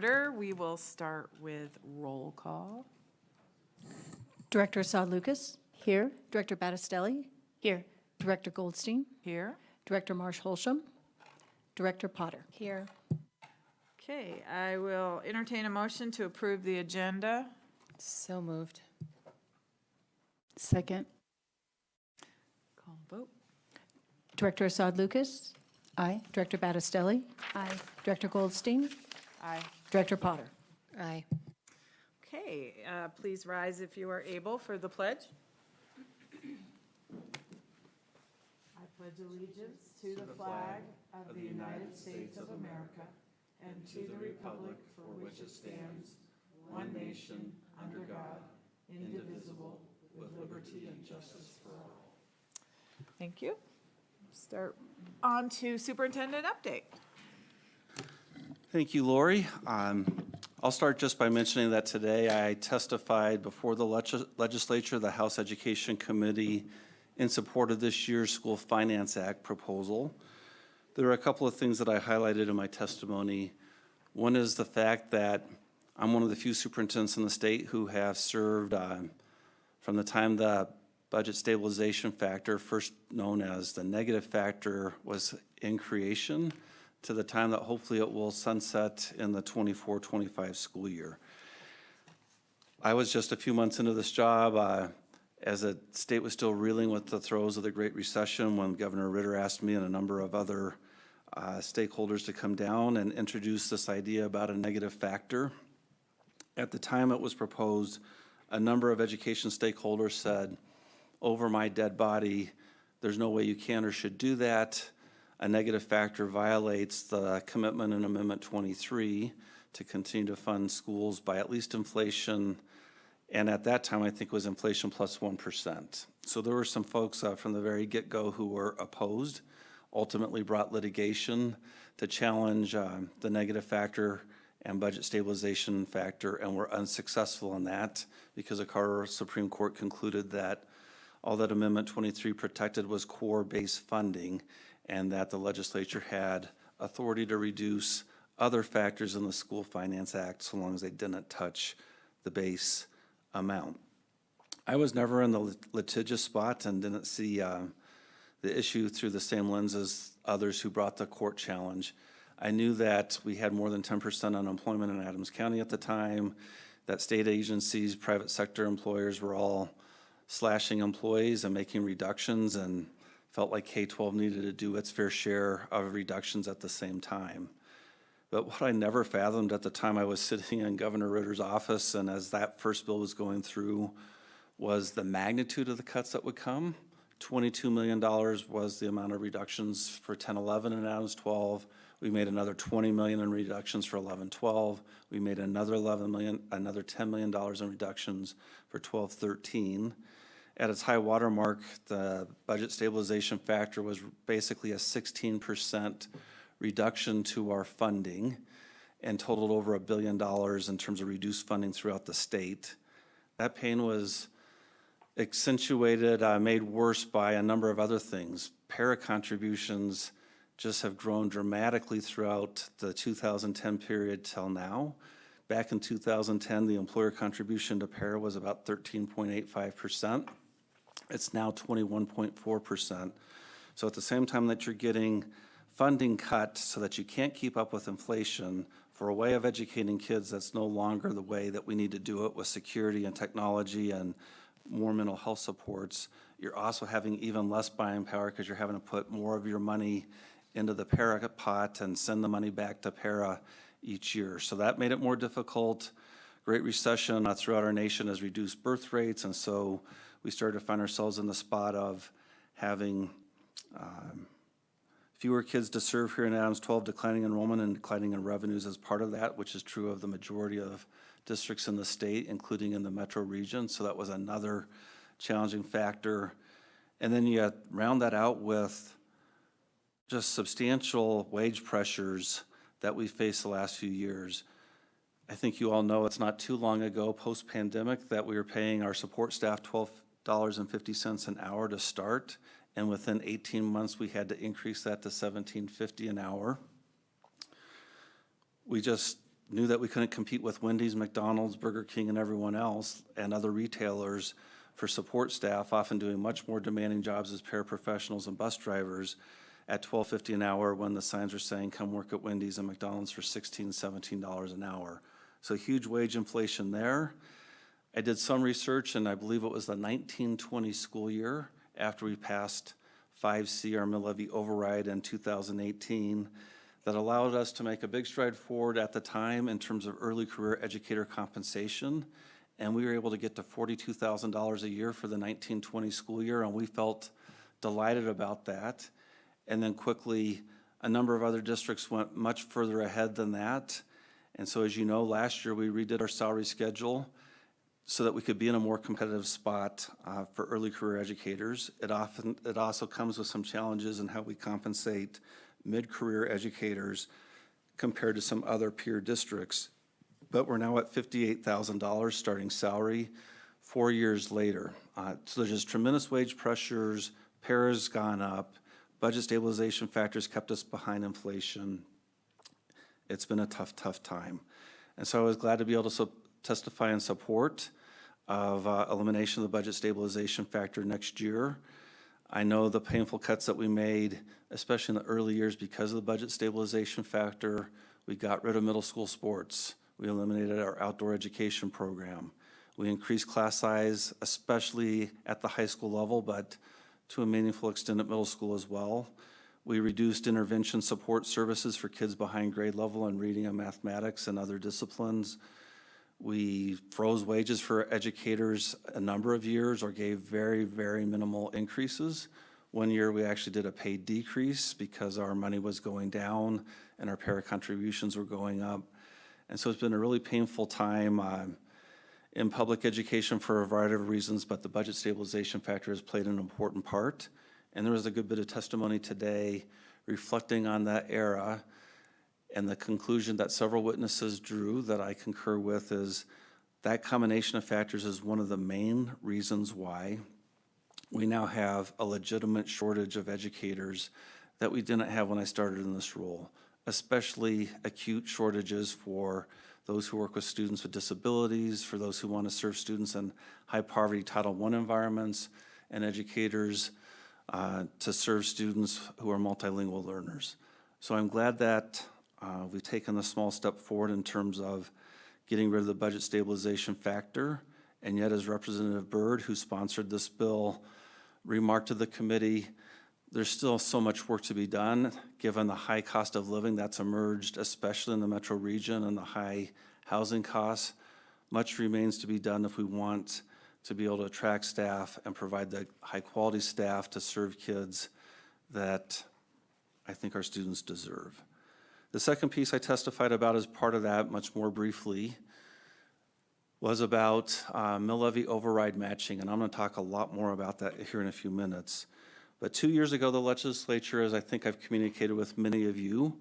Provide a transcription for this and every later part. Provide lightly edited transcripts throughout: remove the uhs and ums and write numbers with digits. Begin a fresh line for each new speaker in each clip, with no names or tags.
order. We will start with roll call.
Director Assad Lucas. Here. Director Battistelli.
Here.
Director Goldstein.
Here.
Director Marsh Holsham. Director Potter.
Here.
Okay, I will entertain a motion to approve the agenda.
So moved.
Second.
Call vote.
Director Assad Lucas. Aye. Director Battistelli.
Aye.
Director Goldstein.
Aye.
Director Potter.
Aye.
Okay, please rise if you are able for the pledge. I pledge allegiance to the flag of the United States of America and to the republic for which it stands, one nation, under God, indivisible, with liberty and justice for all. Thank you. Start on to superintendent update.
Thank you, Lori. I'll start just by mentioning that today I testified before the legislature, the House Education Committee, in support of this year's School Finance Act proposal. There are a couple of things that I highlighted in my testimony. One is the fact that I'm one of the few superintendents in the state who have served from the time the budget stabilization factor, first known as the negative factor, was in creation, to the time that hopefully it will sunset in the 24-25 school year. I was just a few months into this job as the state was still reeling with the throes of the Great Recession when Governor Ritter asked me and a number of other stakeholders to come down and introduce this idea about a negative factor. At the time it was proposed, a number of education stakeholders said, over my dead body, there's no way you can or should do that. A negative factor violates the commitment in Amendment 23 to continue to fund schools by at least inflation, and at that time I think it was inflation plus 1%. So there were some folks from the very get-go who were opposed, ultimately brought litigation to challenge the negative factor and budget stabilization factor, and were unsuccessful in that because the Colorado Supreme Court concluded that all that Amendment 23 protected was core-based funding, and that the legislature had authority to reduce other factors in the School Finance Act so long as they didn't touch the base amount. I was never in the litigious spot and didn't see the issue through the same lens as others who brought the court challenge. I knew that we had more than 10% unemployment in Adams County at the time, that state agencies, private sector employers were all slashing employees and making reductions, and felt like K-12 needed to do its fair share of reductions at the same time. But what I never fathomed at the time I was sitting in Governor Ritter's office and as that first bill was going through was the magnitude of the cuts that would come. $22 million was the amount of reductions for 10-11 in Adams 12. We made another $20 million in reductions for 11-12. We made another $10 million in reductions for 12-13. At its high water mark, the budget stabilization factor was basically a 16% reduction to our funding and totaled over $1 billion in terms of reduced funding throughout the state. That pain was accentuated, made worse by a number of other things. Para contributions just have grown dramatically throughout the 2010 period till now. Back in 2010, the employer contribution to para was about 13.85%. It's now 21.4%. So at the same time that you're getting funding cut so that you can't keep up with inflation for a way of educating kids that's no longer the way that we need to do it with security and technology and more mental health supports, you're also having even less buying power because you're having to put more of your money into the para pot and send the money back to para each year. So that made it more difficult. Great Recession throughout our nation has reduced birth rates, and so we started to find ourselves in the spot of having fewer kids to serve here in Adams 12, declining enrollment and declining in revenues as part of that, which is true of the majority of districts in the state, including in the metro region. So that was another challenging factor. And then you round that out with just substantial wage pressures that we faced the last few years. I think you all know it's not too long ago, post-pandemic, that we were paying our support staff $12.50 an hour to start, and within 18 months we had to increase that to $17.50 an hour. We just knew that we couldn't compete with Wendy's, McDonald's, Burger King, and everyone else, and other retailers for support staff, often doing much more demanding jobs as paraprofessionals and bus drivers at $12.50 an hour when the signs are saying, come work at Wendy's and McDonald's for $16, $17 an hour. So huge wage inflation there. I did some research, and I believe it was the 1920 school year after we passed 5C, our mill levy override in 2018, that allowed us to make a big stride forward at the time in terms of early career educator compensation. And we were able to get to $42,000 a year for the 1920 school year, and we felt delighted about that. And then quickly, a number of other districts went much further ahead than that. And so as you know, last year we redid our salary schedule so that we could be in a more competitive spot for early career educators. It also comes with some challenges in how we compensate mid-career educators compared to some other peer districts. But we're now at $58,000 starting salary 4 years later. So there's just tremendous wage pressures, para's gone up, budget stabilization factors kept us behind inflation. It's been a tough, tough time. And so I was glad to be able to testify in support of elimination of the budget stabilization factor next year. I know the painful cuts that we made, especially in the early years because of the budget stabilization factor. We got rid of middle school sports. We eliminated our outdoor education program. We increased class size, especially at the high school level, but to a meaningful extent at middle school as well. We reduced intervention support services for kids behind grade level in reading and mathematics and other disciplines. We froze wages for educators a number of years or gave very, very minimal increases. One year we actually did a paid decrease because our money was going down and our para contributions were going up. And so it's been a really painful time in public education for a variety of reasons, but the budget stabilization factor has played an important part. And there was a good bit of testimony today reflecting on that era, and the conclusion that several witnesses drew that I concur with is that combination of factors is one of the main reasons why we now have a legitimate shortage of educators that we didn't have when I started in this role, especially acute shortages for those who work with students with disabilities, for those who want to serve students in high poverty Title I environments, and educators to serve students who are multilingual learners. So I'm glad that we've taken a small step forward in terms of getting rid of the budget stabilization factor, and yet as Representative Byrd, who sponsored this bill, remarked to the committee, there's still so much work to be done given the high cost of living that's emerged, especially in the metro region, and the high housing costs. Much remains to be done if we want to be able to attract staff and provide the high quality staff to serve kids that I think our students deserve. The second piece I testified about as part of that, much more briefly, was about mill levy override matching, and I'm going to talk a lot more about that here in a few minutes. But 2 years ago, the legislature, as I think I've communicated with many of you,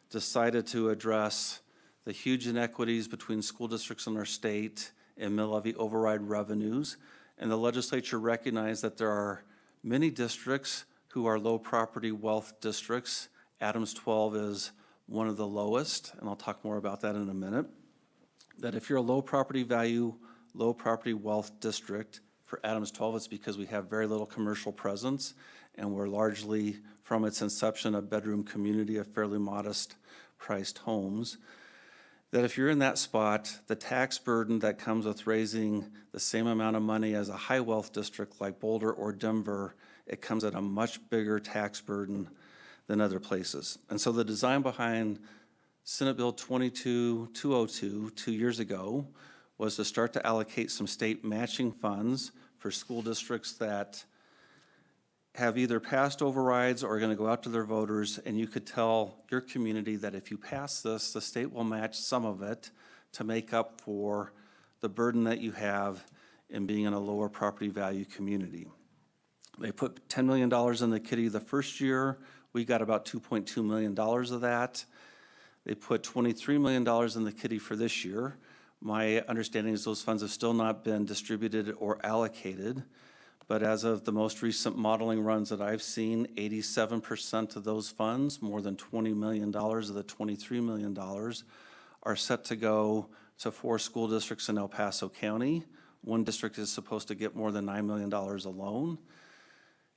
decided to address the huge inequities between school districts in our state and mill levy override revenues. And the legislature recognized that there are many districts who are low property wealth districts. Adams 12 is one of the lowest, and I'll talk more about that in a minute. That if you're a low property value, low property wealth district, for Adams 12, it's because we have very little commercial presence, and we're largely, from its inception, a bedroom community of fairly modest priced homes. That if you're in that spot, the tax burden that comes with raising the same amount of money as a high wealth district like Boulder or Denver, it comes at a much bigger tax burden than other places. And so the design behind Senate Bill 22-202 2 years ago was to start to allocate some state matching funds for school districts that have either passed overrides or are going to go out to their voters, and you could tell your community that if you pass this, the state will match some of it to make up for the burden that you have in being in a lower property value community. They put $10 million in the kitty the first year. We got about $2.2 million of that. They put $23 million in the kitty for this year. My understanding is those funds have still not been distributed or allocated, but as of the most recent modeling runs that I've seen, 87% of those funds, more than $20 million of the $23 million, are set to go to 4 school districts in El Paso County. One district is supposed to get more than $9 million alone.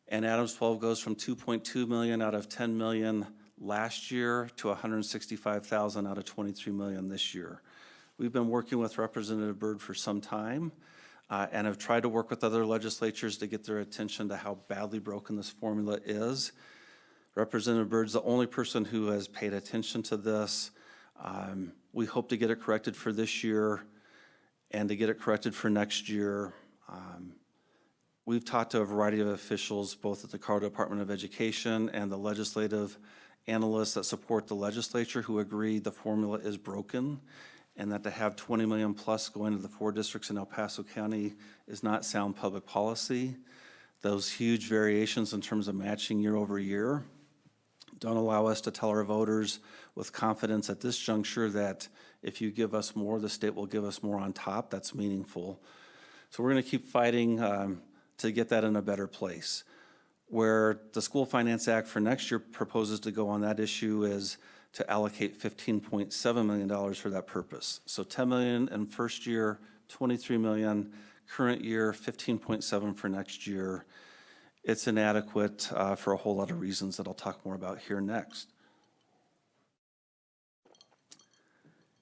And Adams 12 goes from $2.2 million out of $10 million last year to $165,000 out of $23 million this year. We've been working with Representative Byrd for some time and have tried to work with other legislatures to get their attention to how badly broken this formula is. Representative Byrd's the only person who has paid attention to this. We hope to get it corrected for this year and to get it corrected for next year. We've talked to a variety of officials, both at the Colorado Department of Education and the legislative analysts that support the legislature, who agree the formula is broken and that to have 20 million plus going to the 4 districts in El Paso County is not sound public policy. Those huge variations in terms of matching year over year don't allow us to tell our voters with confidence at this juncture that if you give us more, the state will give us more on top. That's meaningful. So we're going to keep fighting to get that in a better place. Where the School Finance Act for next year proposes to go on that issue is to allocate $15.7 million for that purpose. So $10 million in first year, $23 million current year, $15.7 for next year. It's inadequate for a whole lot of reasons that I'll talk more about here next.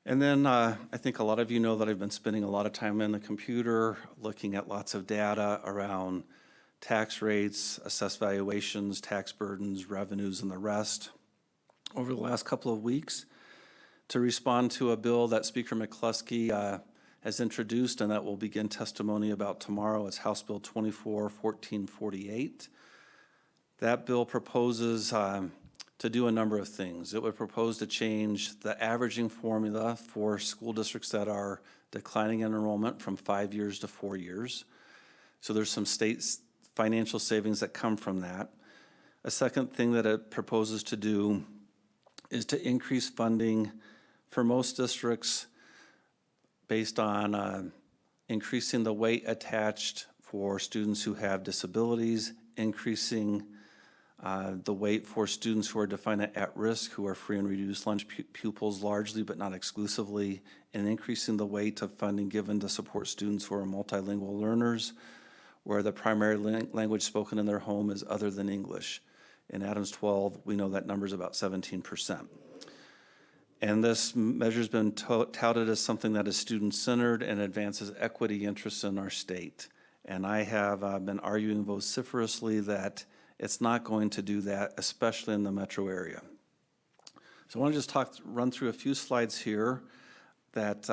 And then I think a lot of you know that I've been spending a lot of time in the computer looking at lots of data around tax rates, assessed valuations, tax burdens, revenues, and the rest over the last couple of weeks to respond to a bill that Speaker McCluskey has introduced and that will begin testimony about tomorrow. It's House Bill 24-1448. That bill proposes to do a number of things. It would propose to change the averaging formula for school districts that are declining in enrollment from 5 years to 4 years. So there's some state financial savings that come from that. A second thing that it proposes to do is to increase funding for most districts based on increasing the weight attached for students who have disabilities, increasing the weight for students who are defined at risk, who are free and reduced lunch pupils largely but not exclusively, and increasing the weight of funding given to support students who are multilingual learners, where the primary language spoken in their home is other than English. In Adams 12, we know that number is about 17%. And this measure's been touted as something that is student-centered and advances equity interests in our state. And I have been arguing vociferously that it's not going to do that, especially in the metro area. So I want to just run through a few slides here that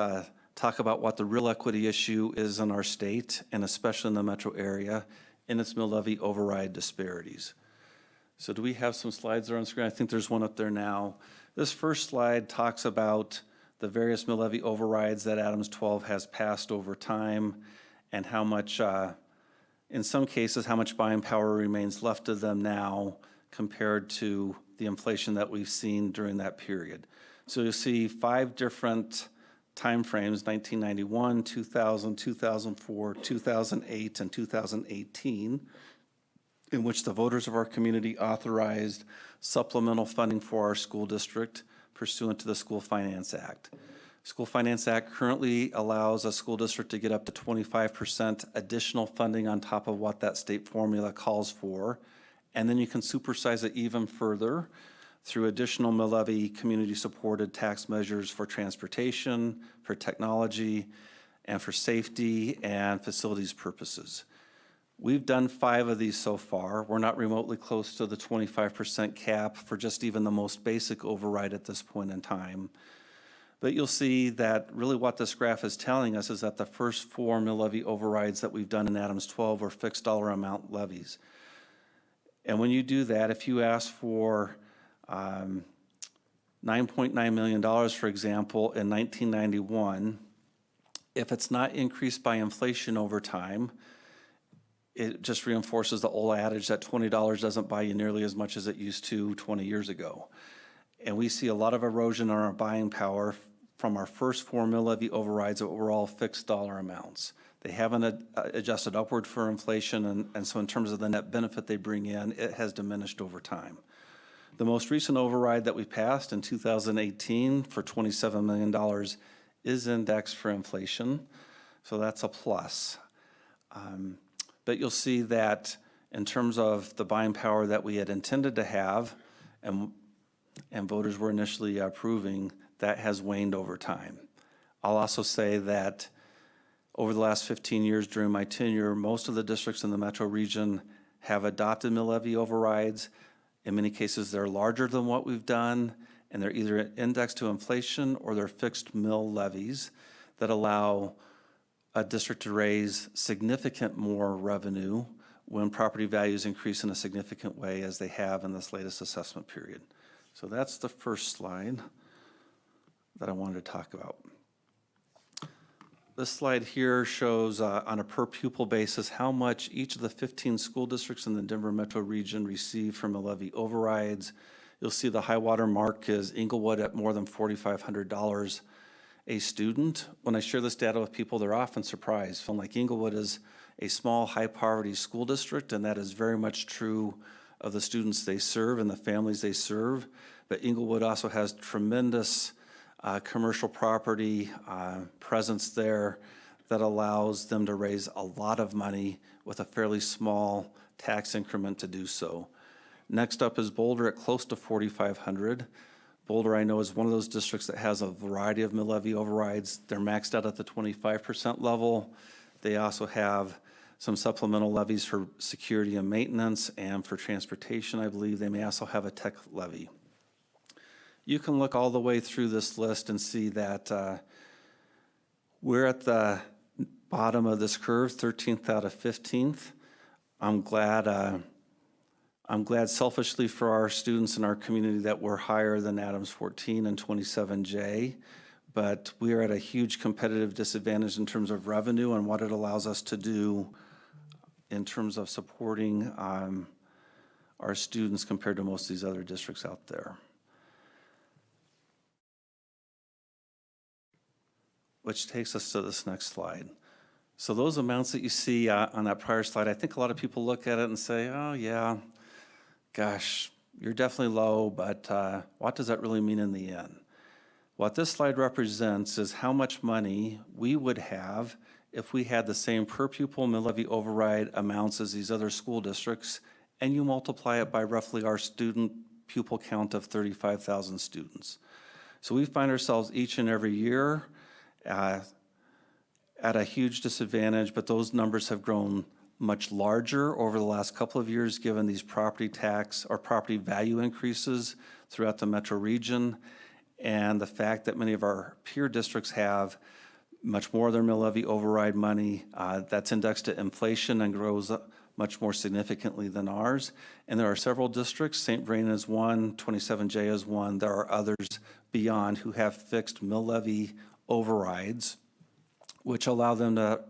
talk about what the real equity issue is in our state, and especially in the metro area, in its mill levy override disparities. So do we have some slides there on screen? I think there's one up there now. This first slide talks about the various mill levy overrides that Adams 12 has passed over time and how much, in some cases, how much buying power remains left of them now compared to the inflation that we've seen during that period. So you'll see 5 different timeframes: 1991, 2000, 2004, 2008, and 2018, in which the voters of our community authorized supplemental funding for our school district pursuant to the School Finance Act. School Finance Act currently allows a school district to get up to 25% additional funding on top of what that state formula calls for, and then you can supersize it even further through additional mill levy community-supported tax measures for transportation, for technology, and for safety and facilities purposes. We've done 5 of these so far. We're not remotely close to the 25% cap for just even the most basic override at this point in time. But you'll see that really what this graph is telling us is that the first 4 mill levy overrides that we've done in Adams 12 were fixed dollar amount levies. And when you do that, if you ask for $9.9 million, for example, in 1991, if it's not increased by inflation over time, it just reinforces the old adage that $20 doesn't buy you nearly as much as it used to 20 years ago. And we see a lot of erosion on our buying power from our first 4 mill levy overrides that were all fixed dollar amounts. They haven't adjusted upward for inflation, and so in terms of the net benefit they bring in, it has diminished over time. The most recent override that we passed in 2018 for $27 million is indexed for inflation, so that's a plus. But you'll see that in terms of the buying power that we had intended to have and voters were initially approving, that has waned over time. I'll also say that over the last 15 years during my tenure, most of the districts in the metro region have adopted mill levy overrides. In many cases, they're larger than what we've done, and they're either indexed to inflation or they're fixed mill levies that allow a district to raise significant more revenue when property values increase in a significant way, as they have in this latest assessment period. So that's the first slide that I wanted to talk about. This slide here shows on a per pupil basis how much each of the 15 school districts in the Denver metro region receive from the levy overrides. You'll see the high water mark is Englewood at more than $4,500 a student. When I share this data with people, they're often surprised, feeling like Englewood is a small, high-poverty school district, and that is very much true of the students they serve and the families they serve. But Englewood also has tremendous commercial property presence there that allows them to raise a lot of money with a fairly small tax increment to do so. Next up is Boulder at close to $4,500. Boulder, I know, is one of those districts that has a variety of mill levy overrides. They're maxed out at the 25% level. They also have some supplemental levies for security and maintenance and for transportation, I believe. They may also have a tech levy. You can look all the way through this list and see that we're at the bottom of this curve, 13th out of 15th. I'm glad selfishly for our students in our community that we're higher than Adams 14 and 27J, but we are at a huge competitive disadvantage in terms of revenue and what it allows us to do in terms of supporting our students compared to most of these other districts out there. Which takes us to this next slide. So those amounts that you see on that prior slide, I think a lot of people look at it and say, oh yeah, gosh, you're definitely low, but what does that really mean in the end? What this slide represents is how much money we would have if we had the same per pupil mill levy override amounts as these other school districts, and you multiply it by roughly our student pupil count of 35,000 students. So we find ourselves each and every year at a huge disadvantage, but those numbers have grown much larger over the last couple of years given these property tax or property value increases throughout the metro region, and the fact that many of our peer districts have much more of their mill levy override money that's indexed to inflation and grows much more significantly than ours. And there are several districts, St. Vrain is one, 27J is one, there are others beyond who have fixed mill levy overrides, which allow them to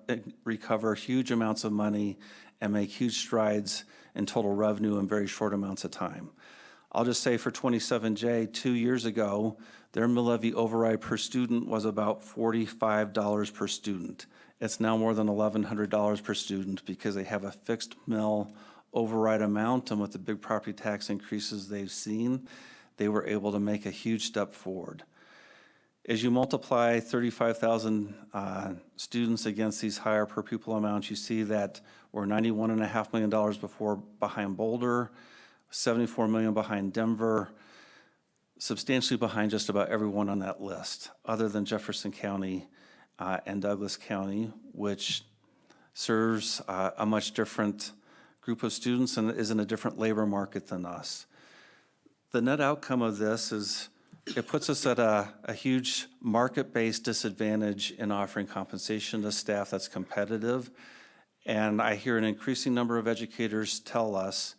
recover huge amounts of money and make huge strides in total revenue in very short amounts of time. I'll just say for 27J, 2 years ago, their mill levy override per student was about $45 per student. It's now more than $1,100 per student because they have a fixed mill override amount, and with the big property tax increases they've seen, they were able to make a huge step forward. As you multiply 35,000 students against these higher per pupil amounts, you see that we're $91.5 million behind Boulder, $74 million behind Denver, substantially behind just about everyone on that list, other than Jefferson County and Douglas County, which serves a much different group of students and is in a different labor market than us. The net outcome of this is it puts us at a huge market-based disadvantage in offering compensation to staff that's competitive. And I hear an increasing number of educators tell us,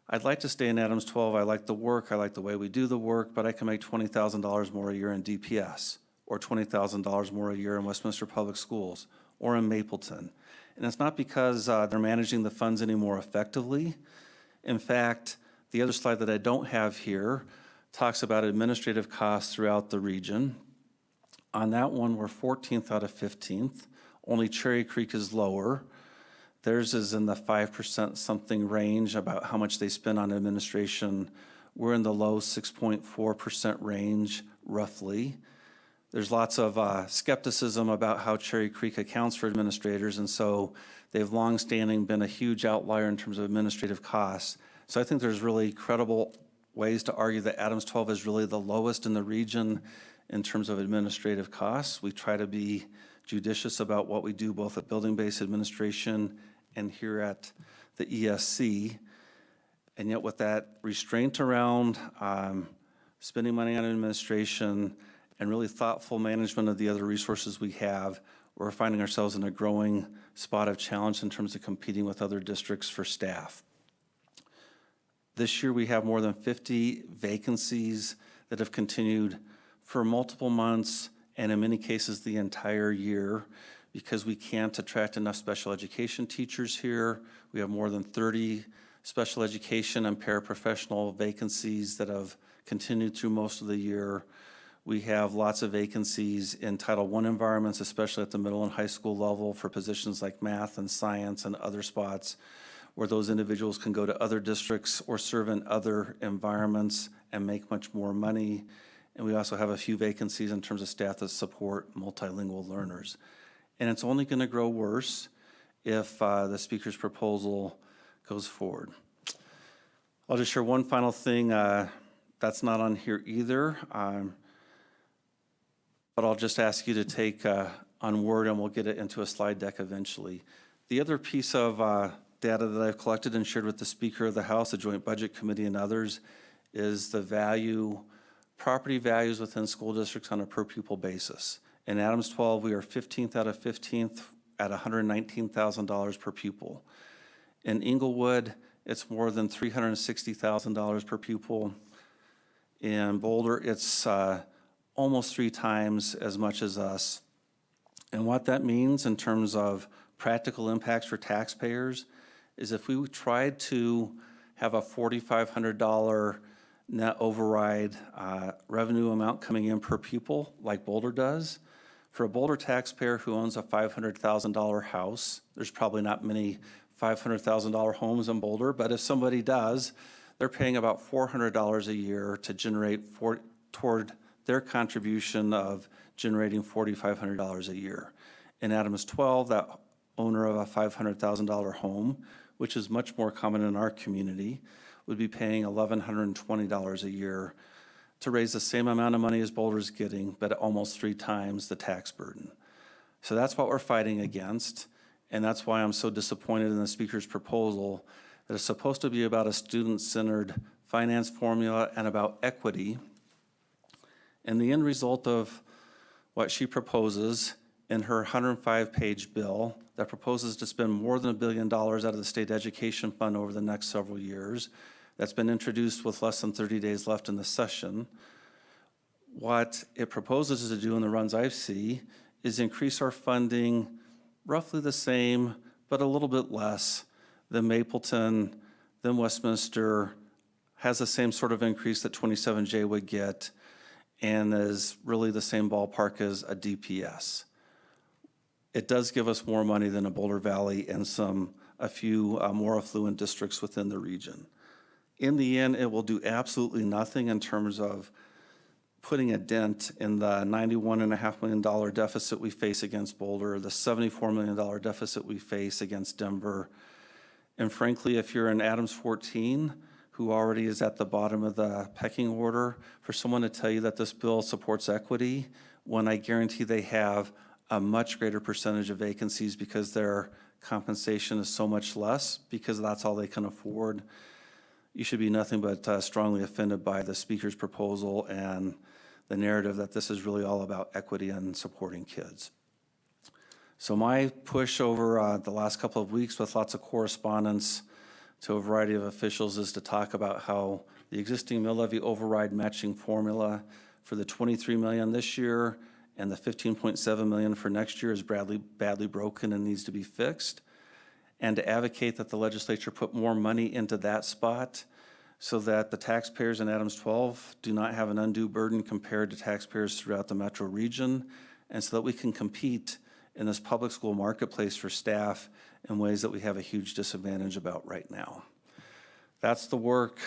I'd like to stay in Adams 12, I like the work, I like the way we do the work, but I can make $20,000 more a year in DPS, or $20,000 more a year in Westminster Public Schools, or in Mapleton. And it's not because they're managing the funds any more effectively. In fact, the other slide that I don't have here talks about administrative costs throughout the region. On that one, we're 14th out of 15th. Only Cherry Creek is lower. Theirs is in the 5% something range about how much they spend on administration we're in the low 6.4% range, roughly. There's lots of skepticism about how Cherry Creek accounts for administrators, and so they've longstanding been a huge outlier in terms of administrative costs. So I think there's really credible ways to argue that Adams 12 is really the lowest in the region in terms of administrative costs. We try to be judicious about what we do both at building-based administration and here at the ESC. And yet with that restraint around spending money on administration and really thoughtful management of the other resources we have, we're finding ourselves in a growing spot of challenge in terms of competing with other districts for staff. This year we have more than 50 vacancies that have continued for multiple months and in many cases the entire year because we can't attract enough special education teachers here. We have more than 30 special education and paraprofessional vacancies that have continued through most of the year. We have lots of vacancies in Title I environments, especially at the middle and high school level for positions like math and science and other spots where those individuals can go to other districts or serve in other environments and make much more money. And we also have a few vacancies in terms of staff that support multilingual learners. And it's only going to grow worse if the speaker's proposal goes forward. I'll just share one final thing that's not on here either. But I'll just ask you to take on Word and we'll get it into a slide deck eventually. The other piece of data that I've collected and shared with the Speaker of the House, the Joint Budget Committee and others is the property values within school districts on a per pupil basis. In Adams 12, we are 15th out of 15th at $119,000 per pupil. In Inglewood, it's more than $360,000 per pupil. In Boulder, it's almost 3 times as much as us. And what that means in terms of practical impacts for taxpayers is if we tried to have a $4,500 net override revenue amount coming in per pupil like Boulder does, for a Boulder taxpayer who owns a $500,000 house, there's probably not many $500,000 homes in Boulder, but if somebody does, they're paying about $400 a year to generate toward their contribution of generating $4,500 a year. In Adams 12, that owner of a $500,000 home, which is much more common in our community, would be paying $1,120 a year to raise the same amount of money as Boulder's getting, but almost 3 times the tax burden. So that's what we're fighting against, and that's why I'm so disappointed in the Speaker's proposal that it's supposed to be about a student-centered finance formula and about equity. And the end result of what she proposes in her 105-page bill that proposes to spend more than $1 billion out of the state education fund over the next several years, that's been introduced with less than 30 days left in the session. What it proposes to do in the runs I see is increase our funding roughly the same, but a little bit less than Mapleton, than Westminster, has the same sort of increase that 27J would get, and is really the same ballpark as a DPS. It does give us more money than a Boulder Valley and a few more affluent districts within the region. In the end, it will do absolutely nothing in terms of putting a dent in the $91.5 million deficit we face against Boulder, the $74 million deficit we face against Denver. And frankly, if you're in Adams 14, who already is at the bottom of the pecking order, for someone to tell you that this bill supports equity, when I guarantee they have a much greater percentage of vacancies because their compensation is so much less, because that's all they can afford, you should be nothing but strongly offended by the Speaker's proposal and the narrative that this is really all about equity and supporting kids. So my push over the last couple of weeks with lots of correspondence to a variety of officials is to talk about how the existing mill levy override matching formula for the $23 million this year and the $15.7 million for next year is badly broken and needs to be fixed, and to advocate that the legislature put more money into that spot so that the taxpayers in Adams 12 do not have an undue burden compared to taxpayers throughout the metro region, and so that we can compete in this public school marketplace for staff in ways that we have a huge disadvantage about right now. that's the work,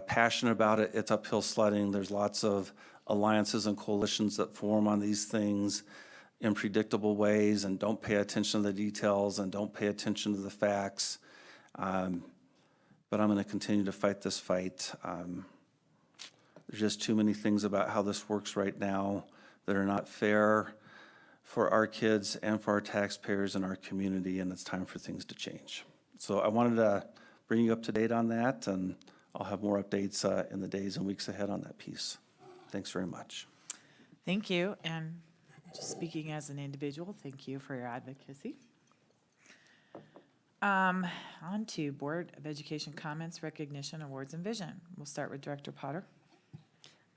passionate about it. It's uphill sledding. There's lots of alliances and coalitions that form on these things in predictable ways and don't pay attention to the details and don't pay attention to the facts. But I'm going to continue to fight this fight. There's just too many things about how this works right now that are not fair for our kids and for our taxpayers and our community, and it's time for things to change. So I wanted to bring you up to date on that, and I'll have more updates in the days and weeks ahead on that piece. Thanks very much.
Thank you, and just speaking as an individual, thank you for your advocacy. On to Board of Education comments, recognition, awards, and vision. We'll start with Director Potter.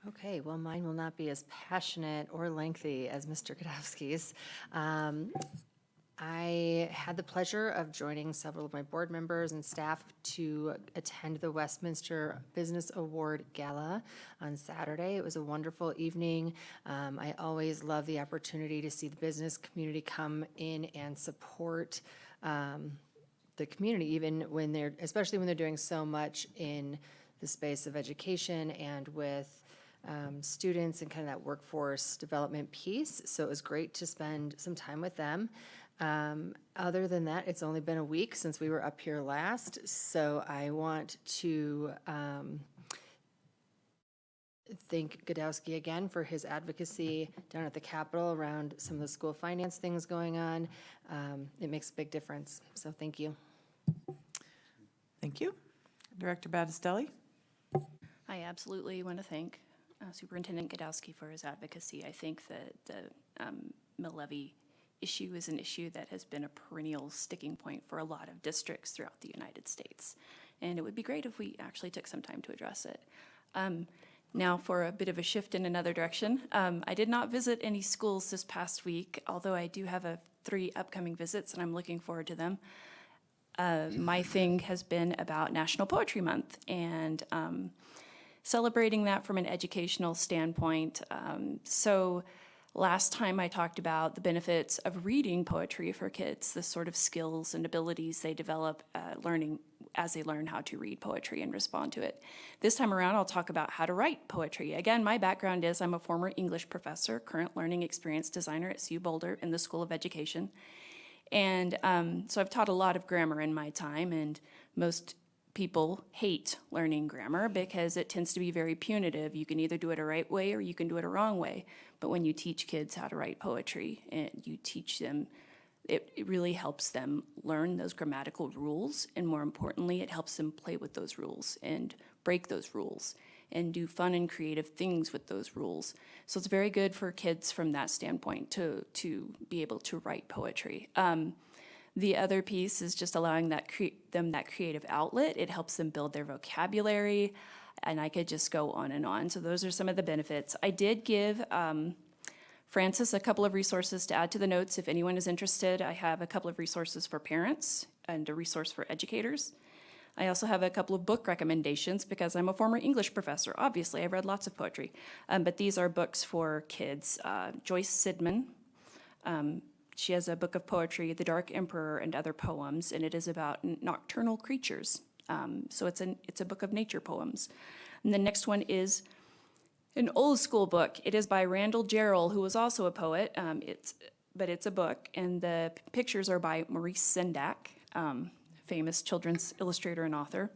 Okay, well, mine will not be as passionate or lengthy as Mr. Godowski's. I had the pleasure of joining several of my board members and staff to attend the Westminster Business Award Gala on Saturday. It was a wonderful evening. I always love the opportunity to see the business community come in and support the community, even when they're, especially when they're doing so much in the space of education and with students and kind of that workforce development piece. So it was great to spend some time with them. Other than that, it's only been a week since we were up here last, so I want to thank Godowski again for his advocacy down at the Capitol around some of the school finance things going on. It makes a big difference, so thank you.
Thank you. Director Battistelli.
I absolutely want to thank Superintendent Godowski for his advocacy. I think that the mill levy issue is an issue that has been a perennial sticking point for a lot of districts throughout the United States. And it would be great if we actually took some time to address it. Now for a bit of a shift in another direction. I did not visit any schools this past week, although I do have 3 upcoming visits and I'm looking forward to them. My thing has been about National Poetry Month and celebrating that from an educational standpoint. So last time I talked about the benefits of reading poetry for kids, the sort of skills and abilities they develop learning as they learn how to read poetry and respond to it. This time around, I'll talk about how to write poetry. Again, my background is I'm a former English professor, current learning experience designer at CU Boulder in the School of Education. And so I've taught a lot of grammar in my time, and most people hate learning grammar because it tends to be very punitive. You can either do it a right way or you can do it a wrong way. But when you teach kids how to write poetry and you teach them, it really helps them learn those grammatical rules. And more importantly, it helps them play with those rules and break those rules and do fun and creative things with those rules. So it's very good for kids from that standpoint to be able to write poetry. The other piece is just allowing them that creative outlet. It helps them build their vocabulary, and I could just go on and on. So those are some of the benefits. I did give Francis a couple of resources to add to the notes if anyone is interested. I have a couple of resources for parents and a resource for educators. I also have a couple of book recommendations because I'm a former English professor. Obviously, I've read lots of poetry, but these are books for kids. Joyce Sidman. She has a book of poetry, The Dark Emperor and Other Poems, and it is about nocturnal creatures. So it's a book of nature poems. And the next one is an old school book. It is by Randall Jarrell, who was also a poet. But it's a book, and the pictures are by Maurice Sendak, famous children's illustrator and author.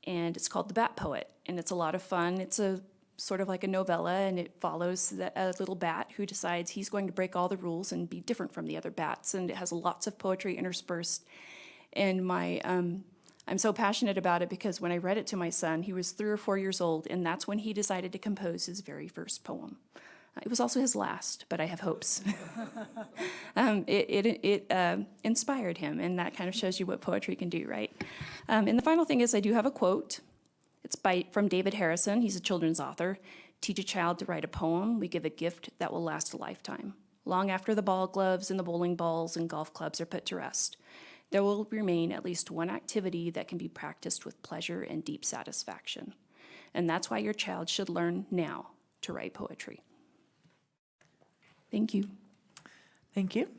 And it's called The Bat Poet, and it's a lot of fun. It's a sort of like a novella, and it follows a little bat who decides he's going to break all the rules and be different from the other bats, and it has lots of poetry interspersed. And I'm so passionate about it because when I read it to my son, he was 3 or 4 years old, and that's when he decided to compose his very first poem. It was also his last, but I have hopes. It inspired him, and that kind of shows you what poetry can do, right? And the final thing is I do have a quote. It's from David Harrison. He's a children's author. Teach a child to write a poem. We give a gift that will last a lifetime. Long after the ball gloves and the bowling balls and golf clubs are put to rest, there will remain at least one activity that can be practiced with pleasure and deep satisfaction. And that's why your child should learn now to write poetry. Thank you.
Thank you.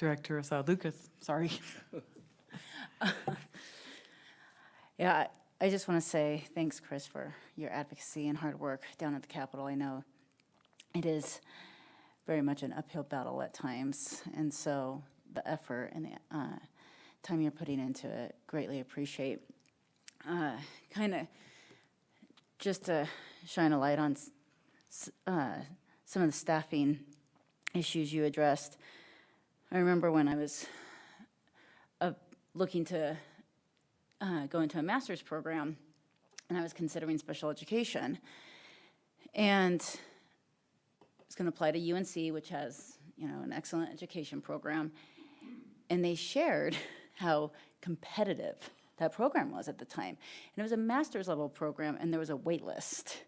Director Assad Lucas, sorry.
Yeah, I just want to say thanks, Chris, for your advocacy and hard work down at the Capitol. I know it is very much an uphill battle at times, and so the effort and the time you're putting into it, greatly appreciate. Kind of just to shine a light on some of the staffing issues you addressed. I remember when I was looking to go into a master's program, and I was considering special education. And I was going to apply to UNC, which has, an excellent education program. And they shared how competitive that program was at the time. And it was a master's level program, and there was a wait list.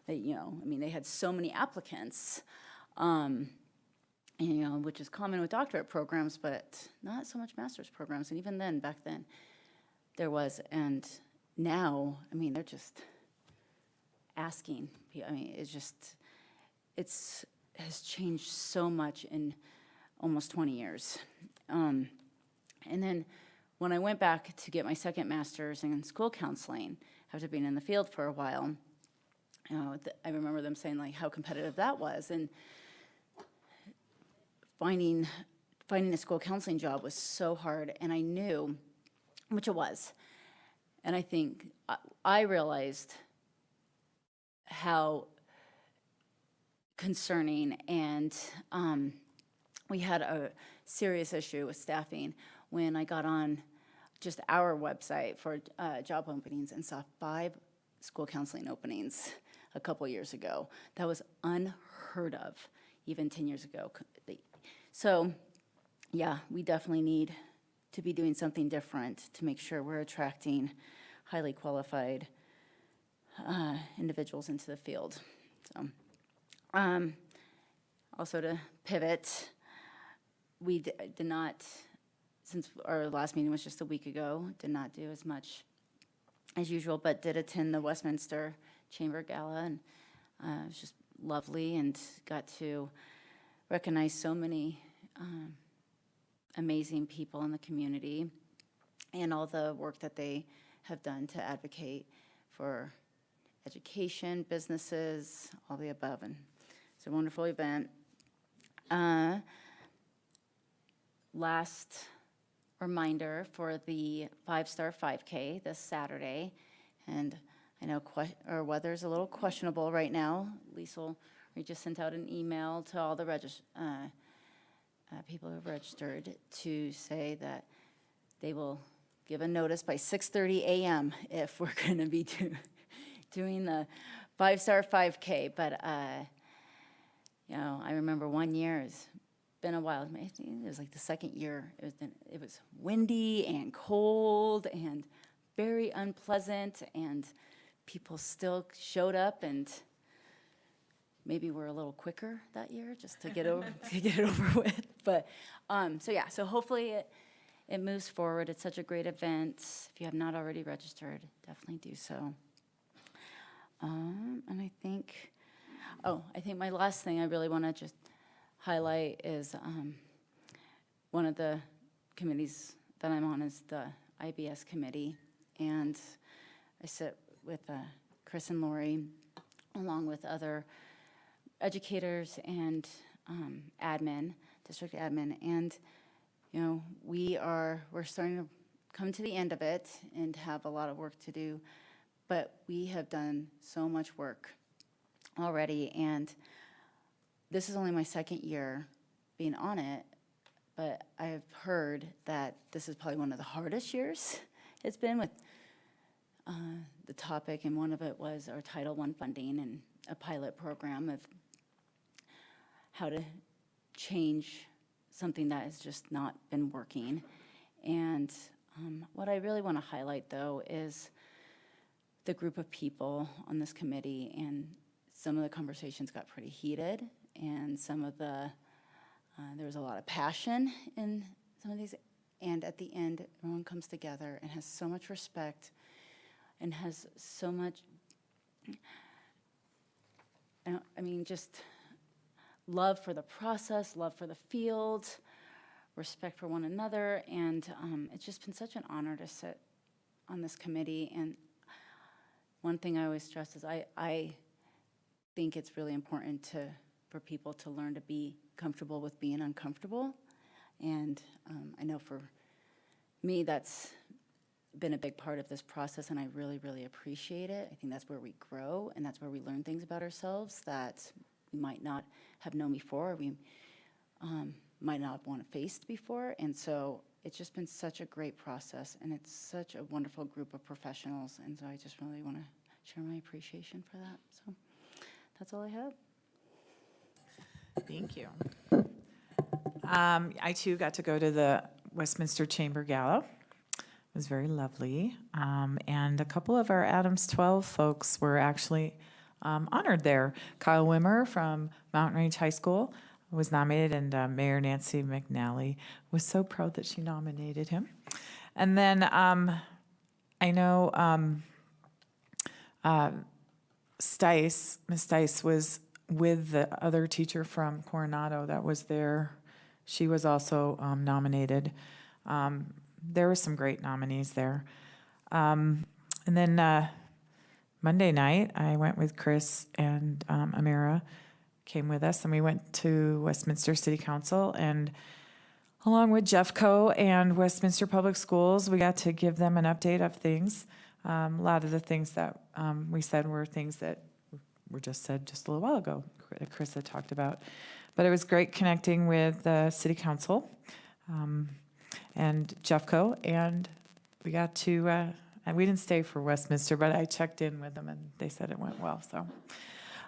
That, they had so many applicants, which is common with doctorate programs, but not so much master's programs. And even then, back then, there was, and now, they're just asking. It's has changed so much in almost 20 years. And then when I went back to get my second master's in school counseling, after being in the field for a while, I remember them saying like how competitive that was, and finding a school counseling job was so hard, and I knew, which it was, and I think I realized how concerning, and we had a serious issue with staffing when I got on just our website for job openings and saw 5 school counseling openings a couple years ago. That was unheard of even 10 years ago. So yeah, we definitely need to be doing something different to make sure we're attracting highly qualified individuals into the field. So, also to pivot, we did not, since our last meeting was just a week ago, did not do as much as usual, but did attend the Westminster Chamber Gala, and it was just lovely, and got to recognize so many amazing people in the community and all the work that they have done to advocate for education, businesses, all the above, and it's a wonderful event. Last reminder for the 5-Star 5K this Saturday, and I know our weather's a little questionable right now. We just sent out an email to all the people who have registered to say that they will give a notice by 6:30 a.m. if we're going to be doing the 5-Star 5K. But I remember one year, it's been a while. I think it was like the second year. It was windy and cold and very unpleasant, and people still showed up, and maybe we're a little quicker that year just to get over with. But so hopefully it moves forward. It's such a great event. If you have not already registered, definitely do so. And I think my last thing I really want to just highlight is one of the committees that I'm on is the IBS committee, and I sit with Chris and Lori, along with other educators and district admin, and we're starting to come to the end of it and have a lot of work to do, but we have done so much work already, and this is only my second year being on it, but I've heard that this is probably one of the hardest years it's been with the topic, and one of it was our Title I funding and a pilot program of how to change something that has just not been working. And what I really want to highlight, though, is the group of people on this committee, and some of the conversations got pretty heated, and there was a lot of passion in some of these, and at the end, everyone comes together and has so much respect and has so much, just love for the process, love for the field, respect for one another, and it's just been such an honor to sit on this committee. And one thing I always stress is I think it's really important for people to learn to be comfortable with being uncomfortable. And I know for me, that's been a big part of this process, and I really, really appreciate it. I think that's where we grow, and that's where we learn things about ourselves that we might not have known before, or we might not have want to faced before. And so it's just been such a great process, and it's such a wonderful group of professionals. And so I just really want to share my appreciation for that. So that's all I have.
Thank you. I too got to go to the Westminster Chamber Gala. It was very lovely. And a couple of our Adams 12 folks were actually honored there. Kyle Wimmer from Mountain Range High School was nominated, and Mayor Nancy McNally was so proud that she nominated him. And then I know Stice, Miss Stice, was with the other teacher from Coronado that was there. She was also nominated. There were some great nominees there. And then Monday night, I went with Chris, and Amira came with us, and we went to Westminster City Council, and along with Jeffco and Westminster Public Schools, we got to give them an update of things. A lot of the things that we said were things that were just said just a little while ago, that Chris had talked about. But it was great connecting with the City Council and Jeffco, and we got to, and we didn't stay for Westminster, but I checked in with them, and they said it went well. So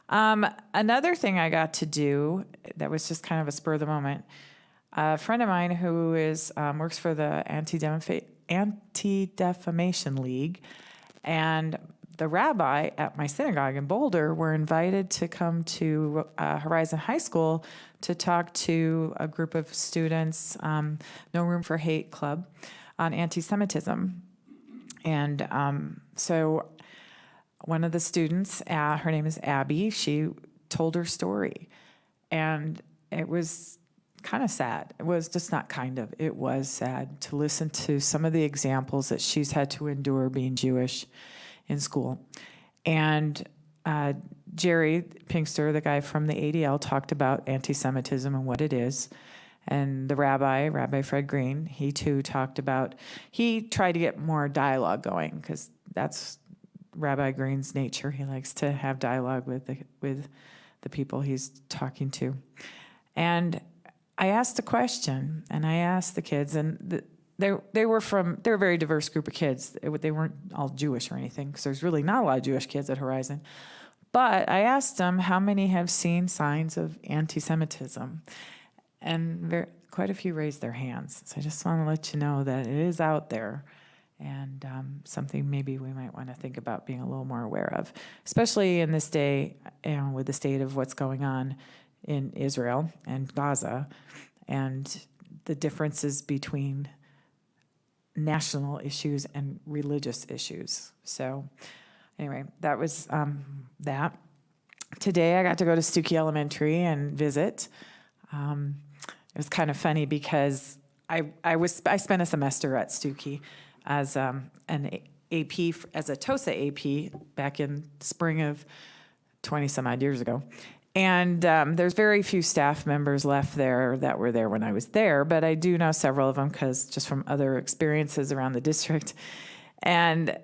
another thing I got to do that was just kind of a spur of the moment, a friend of mine who is works for the Anti-Defamation League, and the rabbi at my synagogue in Boulder were invited to come to Horizon High School to talk to a group of students, No Room for Hate Club, on anti-Semitism. And so one of the students, her name is Abby, she told her story. And it was kind of sad. It was just not kind of, it was sad to listen to some of the examples that she's had to endure being Jewish in school. And Jerry Pinkster, the guy from the ADL, talked about anti-Semitism and what it is. And the Rabbi Fred Green, he too talked about, he tried to get more dialogue going, because that's Rabbi Green's nature. He likes to have dialogue with the people he's talking to. And I asked a question, and I asked the kids, and they're a very diverse group of kids. They weren't all Jewish or anything, because there's really not a lot of Jewish kids at Horizon. But I asked them how many have seen signs of anti-Semitism, and quite a few raised their hands. So I just want to let you know that it is out there, and something maybe we might want to think about being a little more aware of, especially in this day, with the state of what's going on in Israel and Gaza, and the differences between national issues and religious issues. So anyway, that was that. Today I got to go to Stookie Elementary and visit. It was kind of funny because I spent a semester at Stookie as an AP, as a TOSA AP back in spring of 20 some odd years ago. And there's very few staff members left there that were there when I was there, but I do know several of them because just from other experiences around the district. And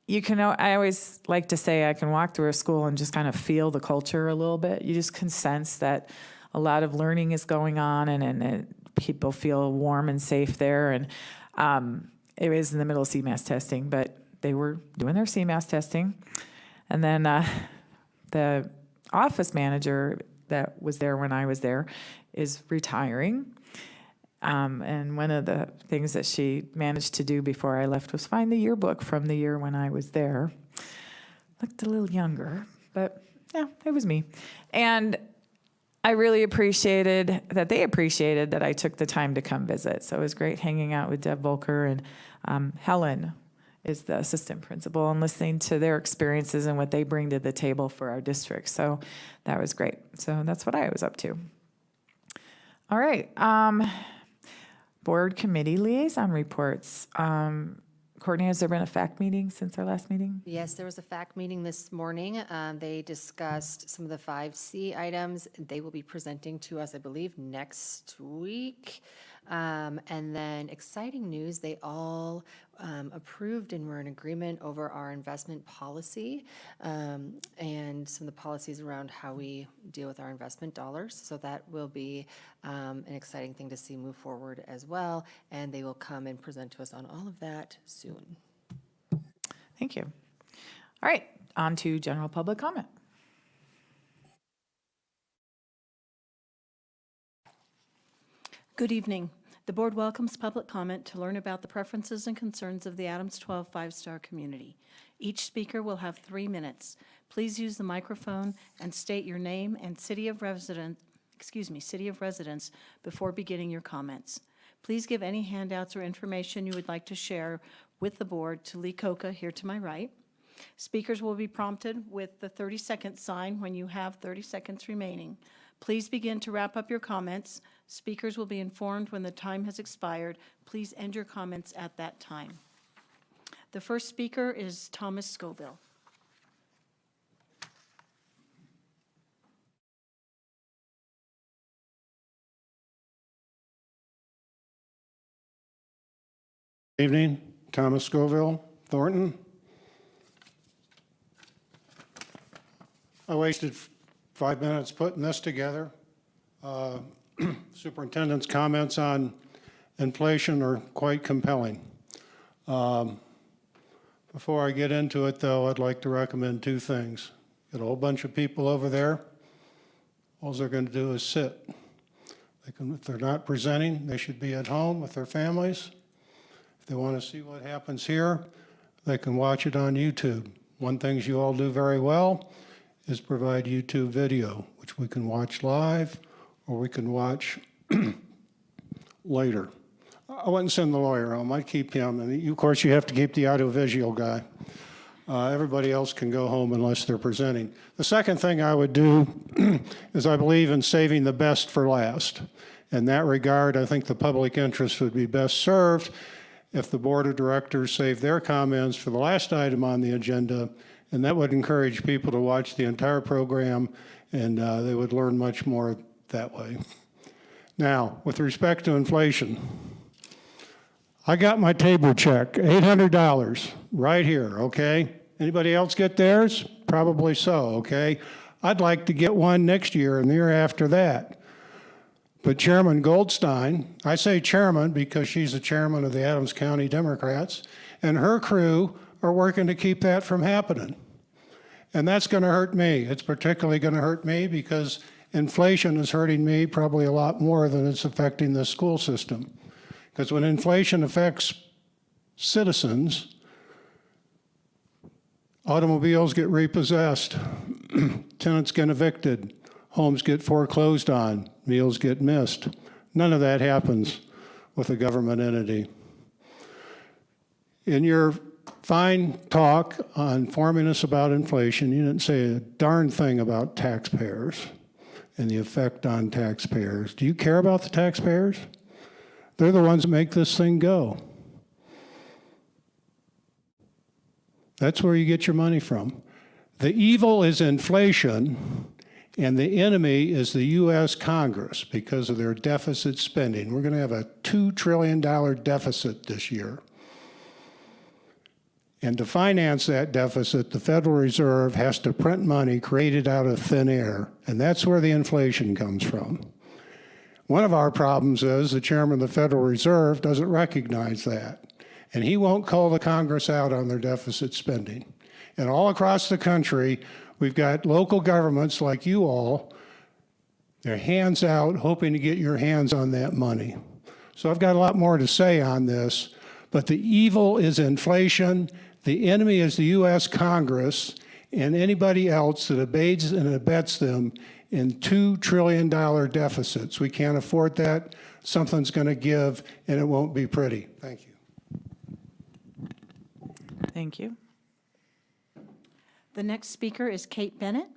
you can know, I always like to say I can walk through a school and just kind of feel the culture a little bit. You just can sense that a lot of learning is going on, and people feel warm and safe there. And it was in the middle of CMAS testing, but they were doing their CMAS testing. And then the office manager that was there when I was there is retiring. And one of the things that she managed to do before I left was find the yearbook from the year when I was there. Looked a little younger, but yeah, it was me. And I really appreciated that they appreciated that I took the time to come visit. So it was great hanging out with Deb Volker, and Helen is the assistant principal, and listening to their experiences and what they bring to the table for our district. So that was great. So that's what I was up to. All right. Board committee liaison reports. Courtney, has there been a FAC meeting since our last meeting?
Yes, there was a FAC meeting this morning. They discussed some of the 5C items. They will be presenting to us, I believe, next week. And then exciting news, they all approved and were in agreement over our investment policy and some of the policies around how we deal with our investment dollars. So that will be an exciting thing to see move forward as well. And they will come and present to us on all of that soon.
Thank you. All right, on to general public comment.
Good evening. The board welcomes public comment to learn about the preferences and concerns of the Adams 12 5-star community. Each speaker will have 3 minutes. Please use the microphone and state your name and city of residence before beginning your comments. Please give any handouts or information you would like to share with the board to Lee Coca here to my right. Speakers will be prompted with the 30-second sign when you have 30 seconds remaining. Please begin to wrap up your comments. Speakers will be informed when the time has expired. Please end your comments at that time. The first speaker is Thomas Scoville.
Evening, Thomas Scoville, Thornton. I wasted 5 minutes putting this together. Superintendent's comments on inflation are quite compelling. Before I get into it, though, I'd like to recommend 2 things. Got a whole bunch of people over there. All they're going to do is sit. If they're not presenting, they should be at home with their families. If they want to see what happens here, they can watch it on YouTube. One thing you all do very well is provide YouTube video, which we can watch live or we can watch later. I wouldn't send the lawyer home. I'd keep him. And of course, you have to keep the audiovisual guy. Everybody else can go home unless they're presenting. The second thing I would do is I believe in saving the best for last. In that regard, I think the public interest would be best served if the board of directors saved their comments for the last item on the agenda, and that would encourage people to watch the entire program, and they would learn much more that way. Now, with respect to inflation, I got my table check, $800 right here, okay? Anybody else get theirs? Probably so, okay? I'd like to get one next year and the year after that. But Chairman Goldstein, I say chairman because she's the chairman of the Adams County Democrats, and her crew are working to keep that from happening. And that's going to hurt me. It's particularly going to hurt me because inflation is hurting me probably a lot more than it's affecting the school system. Because when inflation affects citizens, automobiles get repossessed, tenants get evicted, homes get foreclosed on, meals get missed. None of that happens with a government entity. In your fine talk on informing us about inflation, you didn't say a darn thing about taxpayers and the effect on taxpayers. Do you care about the taxpayers? They're the ones that make this thing go. That's where you get your money from. The evil is inflation, and the enemy is the U.S. Congress because of their deficit spending. We're going to have a $2 trillion deficit this year. And to finance that deficit, the Federal Reserve has to print money created out of thin air, and that's where the inflation comes from. One of our problems is the chairman of the Federal Reserve doesn't recognize that, and he won't call the Congress out on their deficit spending. And all across the country, we've got local governments like you all, their hands out, hoping to get your hands on that money. So I've got a lot more to say on this, but the evil is inflation, the enemy is the U.S. Congress, and anybody else that aids and abets them in $2 trillion deficits. We can't afford that. Something's going to give, and it won't be pretty. Thank you.
Thank you.
The next speaker is Kate Bennett.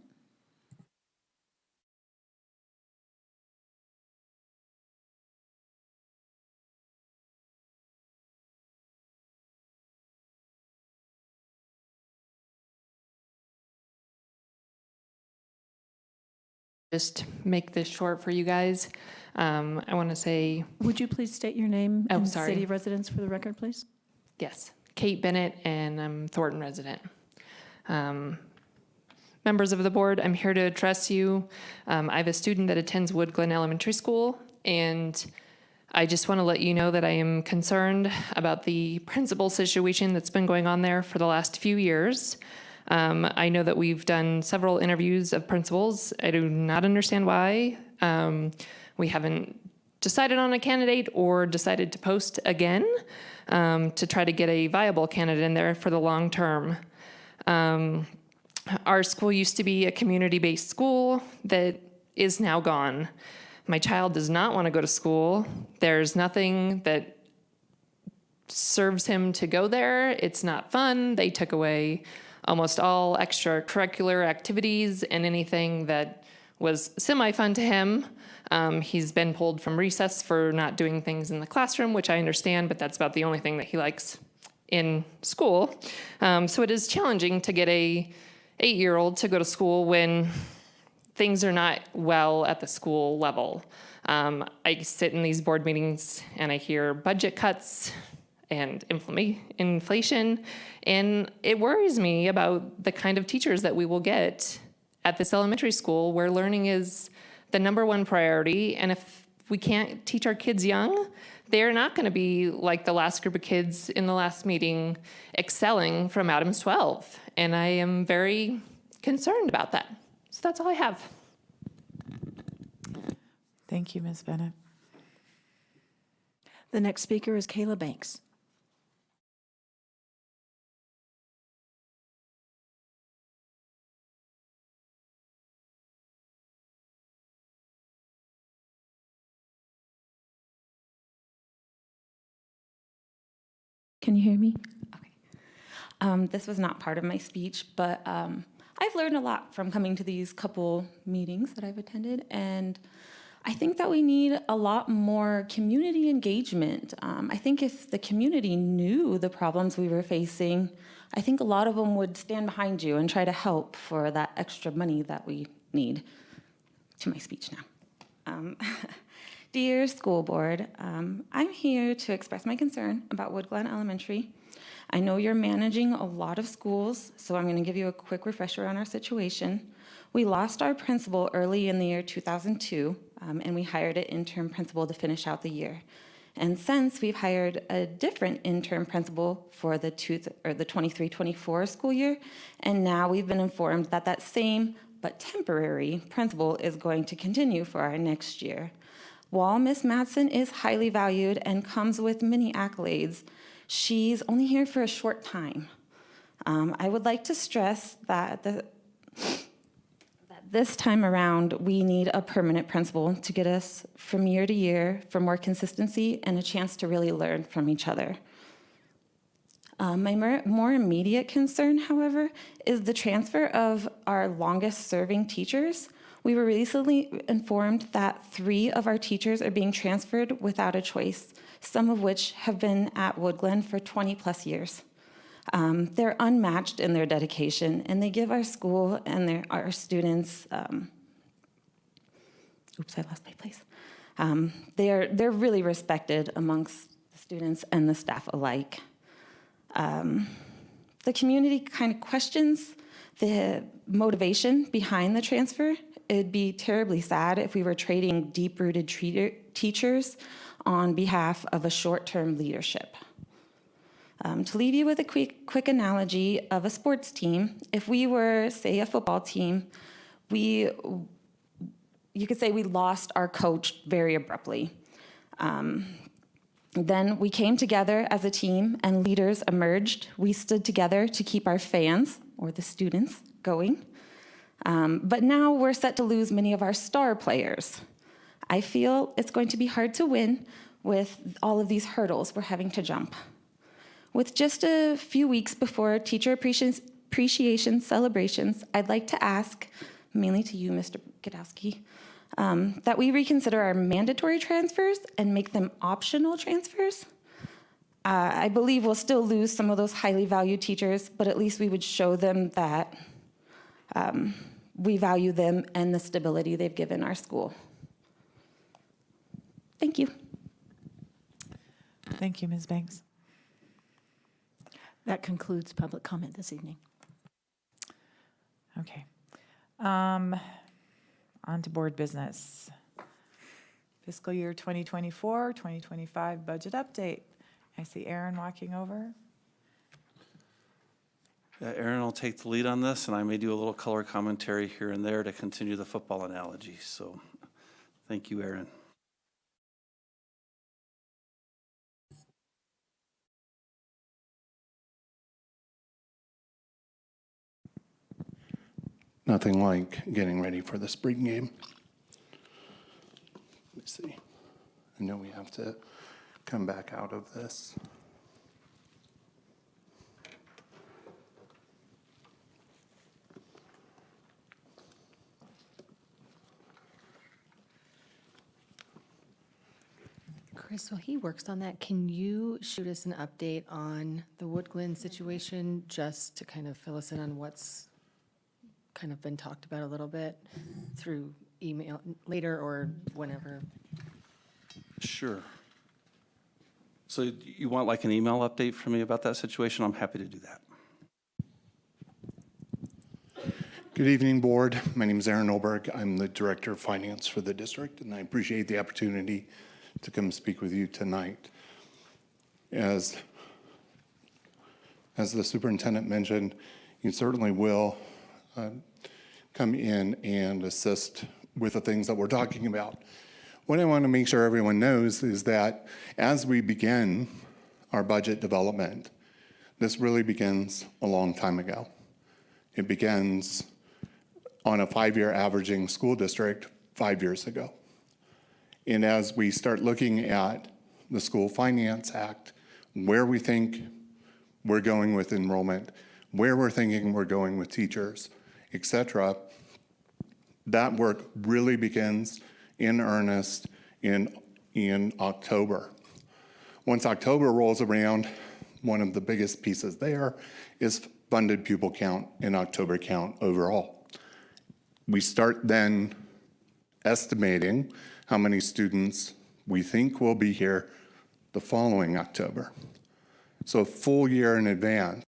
Just make this short for you guys. I want to say,
Would you please state your name
Oh,
and
sorry.
city of residence for the record, please?
yes, Kate Bennett, and I'm Thornton resident. Members of the board, I'm here to address you. I have a student that attends Wood Glen Elementary School, and I just want to let you know that I am concerned about the principal situation that's been going on there for the last few years. I know that we've done several interviews of principals. I do not understand why. We haven't decided on a candidate or decided to post again to try to get a viable candidate in there for the long term. Our school used to be a community-based school that is now gone. My child does not want to go to school. There's nothing that serves him to go there. It's not fun. They took away almost all extracurricular activities and anything that was semi-fun to him. He's been pulled from recess for not doing things in the classroom, which I understand, but that's about the only thing that he likes in school. So it is challenging to get a 8-year-old to go to school when things are not well at the school level. I sit in these board meetings and I hear budget cuts and inflation, and it worries me about the kind of teachers that we will get at this elementary school where learning is the #1 priority, and if we can't teach our kids young, they're not going to be like the last group of kids in the last meeting excelling from Adams 12, and I am very concerned about that. So that's all I have.
Thank you, Ms. Bennett.
The next speaker is Kayla Banks.
Can you hear me? Okay. This was not part of my speech, but I've learned a lot from coming to these couple meetings that I've attended, and I think that we need a lot more community engagement. I think if the community knew the problems we were facing, I think a lot of them would stand behind you and try to help for that extra money that we need. To my speech now. Dear school board, I'm here to express my concern about Wood Glen Elementary. I know you're managing a lot of schools, so I'm going to give you a quick refresher on our situation. We lost our principal early in the year 2002, and we hired an interim principal to finish out the year. And since we've hired a different interim principal for the 23-24 school year, and now we've been informed that that same but temporary principal is going to continue for our next year. While Ms. Madsen is highly valued and comes with many accolades, she's only here for a short time. I would like to stress that this time around, we need a permanent principal to get us from year to year for more consistency and a chance to really learn from each other. My more immediate concern, however, is the transfer of our longest serving teachers. We were recently informed that 3 of our teachers are being transferred without a choice, some of which have been at Wood Glen for 20+ years. They're unmatched in their dedication, and they give our school and our students, oops, I lost my place. They're really respected amongst the students and the staff alike. The community kind of questions the motivation behind the transfer. It'd be terribly sad if we were trading deep-rooted teachers on behalf of a short-term leadership. To leave you with a quick analogy of a sports team, if we were, say, a football team, you could say we lost our coach very abruptly. Then we came together as a team and leaders emerged. We stood together to keep our fans, or the students, going. But now we're set to lose many of our star players. I feel it's going to be hard to win with all of these hurdles we're having to jump. With just a few weeks before Teacher Appreciation celebrations, I'd like to ask, mainly to you, Mr. Gadowski, that we reconsider our mandatory transfers and make them optional transfers. I believe we'll still lose some of those highly valued teachers, but at least we would show them that we value them and the stability they've given our school. Thank you.
Thank you, Ms. Banks.
That concludes public comment this evening.
Okay. On to board business. Fiscal year 2024, 2025 budget update. I see Aaron walking over.
Yeah, Aaron will take the lead on this, and I may do a little color commentary here and there to continue the football analogy. So thank you, Aaron.
Nothing like getting ready for the spring game. Let's see. I know we have to come back out of this.
Chris, while he works on that, can you shoot us an update on the Wood Glen situation, just to kind of fill us in on what's kind of been talked about a little bit through email later or whenever?
Sure. So you want like an email update from me about that situation? I'm happy to do that.
Good evening, board. My name is Aaron Olberg. I'm the Director of Finance for the district, and I appreciate the opportunity to come speak with you tonight. As the superintendent mentioned, you certainly will come in and assist with the things that we're talking about. What I want to make sure everyone knows is that as we begin our budget development, this really begins a long time ago. It begins on a 5-year averaging school district 5 years ago. And as we start looking at the School Finance Act, where we think we're going with enrollment, where we're thinking we're going with teachers, et cetera, that work really begins in earnest in October. Once October rolls around, one of the biggest pieces there is funded pupil count and October count overall. We start then estimating how many students we think will be here the following October. So a full year in advance.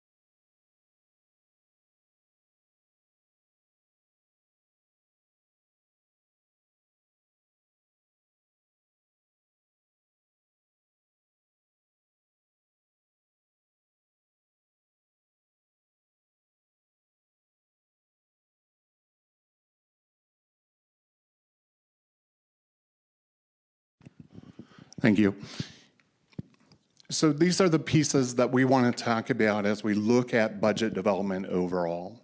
Thank you. So these are the pieces that we want to talk about as we look at budget development overall.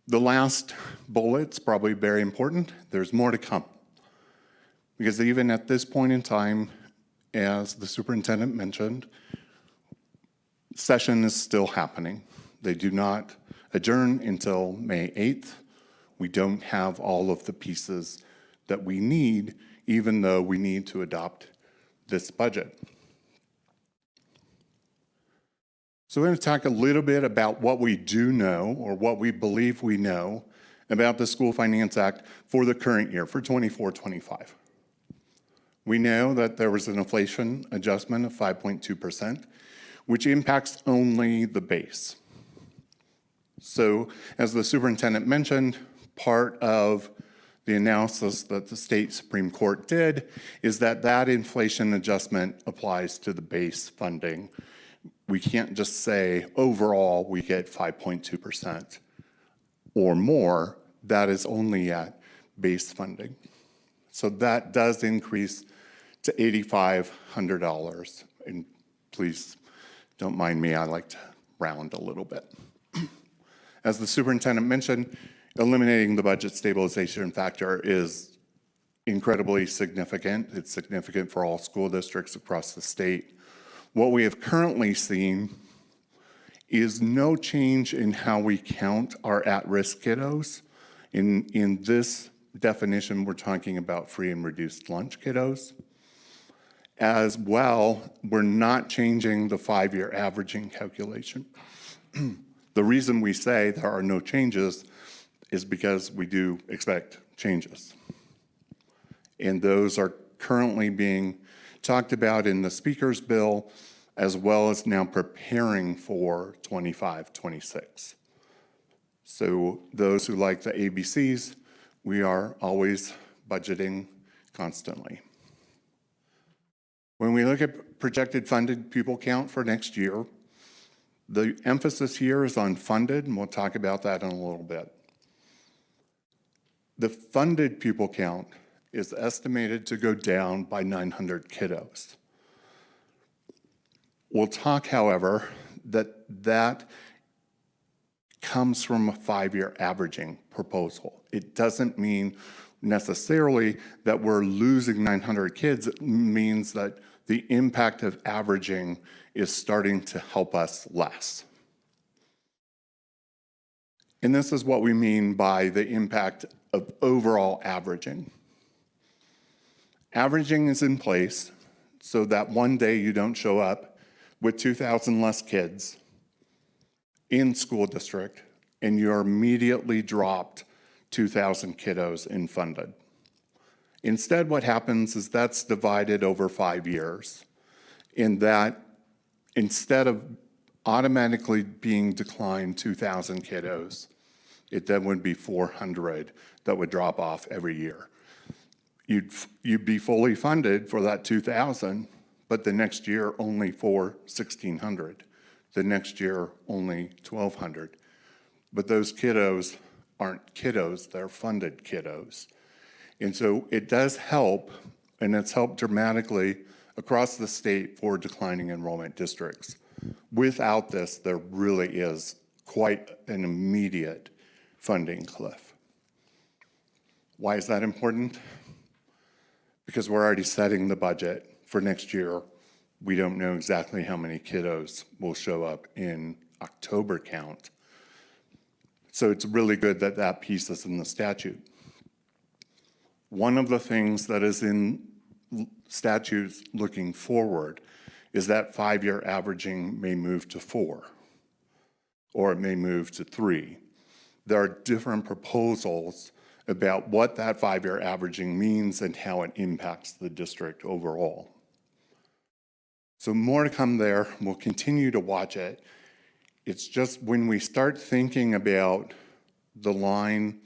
The last bullet's probably very important. There's more to come. Because even at this point in time, as the superintendent mentioned, session is still happening. They do not adjourn until May 8th. We don't have all of the pieces that we need, even though we need to adopt this budget. So we're going to talk a little bit about what we do know, or what we believe we know, about the School Finance Act for the current year, for 24-25. We know that there was an inflation adjustment of 5.2%, which impacts only the base. So as the superintendent mentioned, part of the analysis that the state Supreme Court did is that that inflation adjustment applies to the base funding. We can't just say overall we get 5.2% or more. That is only at base funding. So that does increase to $8,500. And please don't mind me, I like to round a little bit. As the superintendent mentioned, eliminating the budget stabilization factor is incredibly significant. It's significant for all school districts across the state. What we have currently seen is no change in how we count our at-risk kiddos. In this definition, we're talking about free and reduced lunch kiddos. As well, we're not changing the 5-year averaging calculation. The reason we say there are no changes is because we do expect changes. And those are currently being talked about in the speaker's bill, as well as now preparing for 25, 26. So those who like the ABCs, we are always budgeting constantly. When we look at projected funded pupil count for next year, the emphasis here is on funded, and we'll talk about that in a little bit. The funded pupil count is estimated to go down by 900 kiddos. We'll talk, however, that comes from a 5-year averaging proposal. It doesn't mean necessarily that we're losing 900 kids. It means that the impact of averaging is starting to help us less. And this is what we mean by the impact of overall averaging. Averaging is in place so that one day you don't show up with 2,000 less kids in school district and you're immediately dropped 2,000 kiddos in funded. Instead, what happens is that's divided over 5 years, in that instead of automatically being declined 2,000 kiddos, it then would be 400 that would drop off every year. You'd be fully funded for that 2,000, but the next year only for 1,600. The next year only 1,200. But those kiddos aren't kiddos, they're funded kiddos. And so it does help, and it's helped dramatically across the state for declining enrollment districts. Without this, there really is quite an immediate funding cliff. Why is that important? Because we're already setting the budget for next year. We don't know exactly how many kiddos will show up in October count. So it's really good that that piece is in the statute. One of the things that is in statutes looking forward is that 5-year averaging may move to 4, or it may move to 3. There are different proposals about what that 5-year averaging means and how it impacts the district overall. So more to come there. We'll continue to watch it. It's just when we start thinking about the line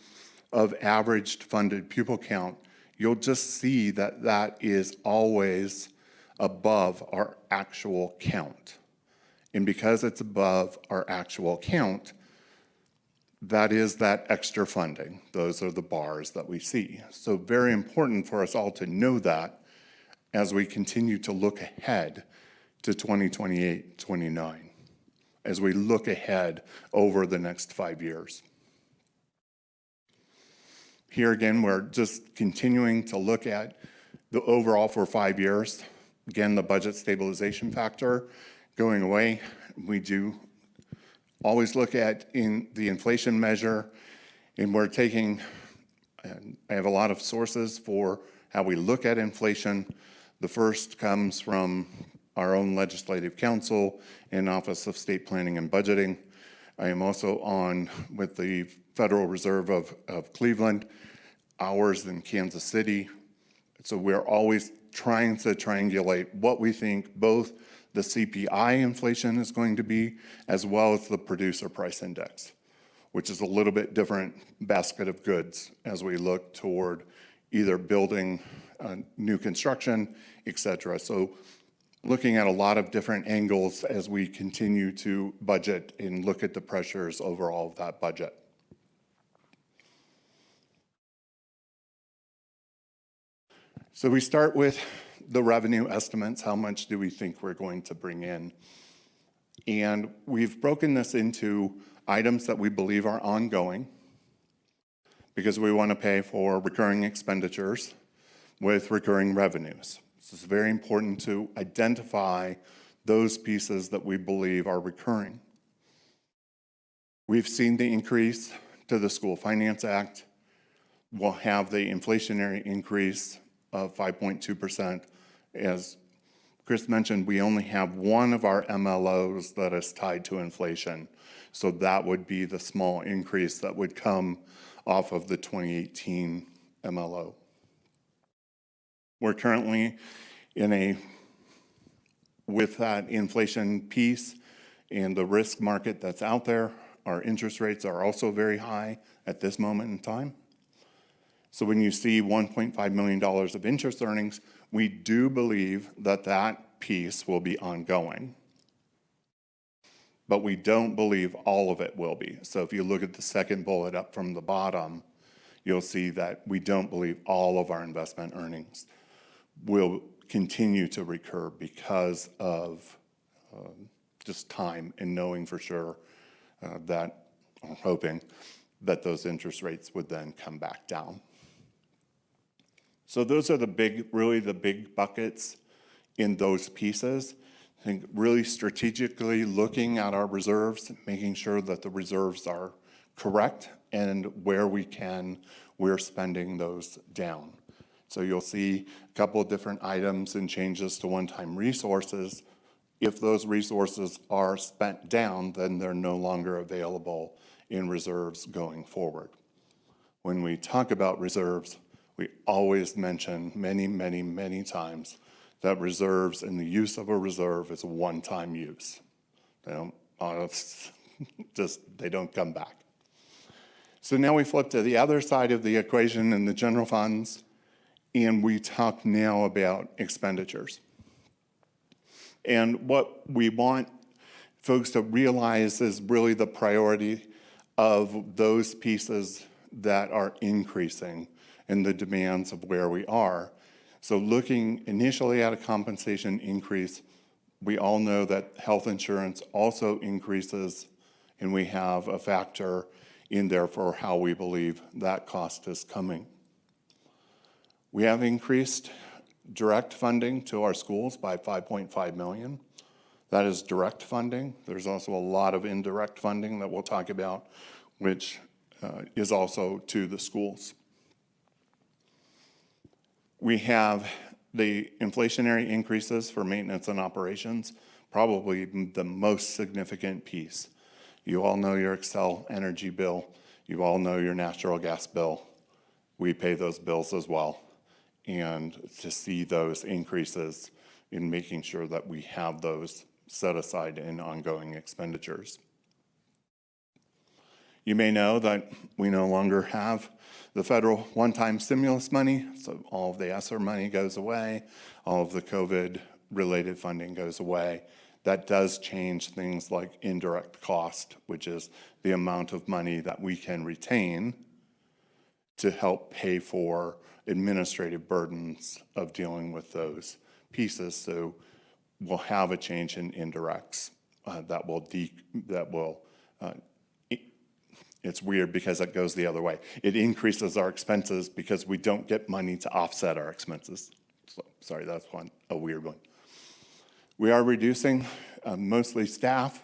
of averaged funded pupil count, you'll just see that that is always above our actual count. And because it's above our actual count, that is that extra funding. Those are the bars that we see. So very important for us all to know that as we continue to look ahead to 2028, 29, as we look ahead over the next 5 years. Here again, we're just continuing to look at the overall for 5 years. Again, the budget stabilization factor going away. We do always look at in the inflation measure, and we're taking, and I have a lot of sources for how we look at inflation. The first comes from our own legislative council and Office of State Planning and Budgeting. I am also on with the Federal Reserve of Cleveland, ours in Kansas City. So we're always trying to triangulate what we think both the CPI inflation is going to be, as well as the producer price index, which is a little bit different basket of goods as we look toward either building new construction, et cetera. So looking at a lot of different angles as we continue to budget and look at the pressures overall of that budget. So we start with the revenue estimates. How much do we think we're going to bring in? And we've broken this into items that we believe are ongoing, because we want to pay for recurring expenditures with recurring revenues. So it's very important to identify those pieces that we believe are recurring. We've seen the increase to the School Finance Act. We'll have the inflationary increase of 5.2%. As Chris mentioned, we only have one of our MLOs that is tied to inflation. So that would be the small increase that would come off of the 2018 MLO. We're currently with that inflation piece and the risk market that's out there, our interest rates are also very high at this moment in time. So when you see $1.5 million of interest earnings, we do believe that that piece will be ongoing. But we don't believe all of it will be. So if you look at the second bullet up from the bottom, you'll see that we don't believe all of our investment earnings will continue to recur because of just time and knowing for sure that, I'm hoping, that those interest rates would then come back down. So those are really the big buckets in those pieces. I think really strategically looking at our reserves, making sure that the reserves are correct, and where we can, we're spending those down. So you'll see a couple of different items and changes to one-time resources. If those resources are spent down, then they're no longer available in reserves going forward. When we talk about reserves, we always mention many times that reserves and the use of a reserve is a one-time use. They don't come back. So now we flip to the other side of the equation in the general funds, and we talk now about expenditures. And what we want folks to realize is really the priority of those pieces that are increasing and the demands of where we are. So looking initially at a compensation increase, we all know that health insurance also increases, and we have a factor in there for how we believe that cost is coming. We have increased direct funding to our schools by $5.5 million. That is direct funding. There's also a lot of indirect funding that we'll talk about, which is also to the schools. We have the inflationary increases for maintenance and operations, probably the most significant piece. You all know your Xcel Energy bill. You all know your natural gas bill. We pay those bills as well. And to see those increases in making sure that we have those set aside in ongoing expenditures. You may know that we no longer have the federal one-time stimulus money, so all of the ESSER money goes away, all of the COVID-related funding goes away. That does change things like indirect cost, which is the amount of money that we can retain to help pay for administrative burdens of dealing with those pieces. So we'll have a change in indirects that will it's weird because it goes the other way. It increases our expenses because we don't get money to offset our expenses. So, sorry, that's a weird one. We are reducing mostly staff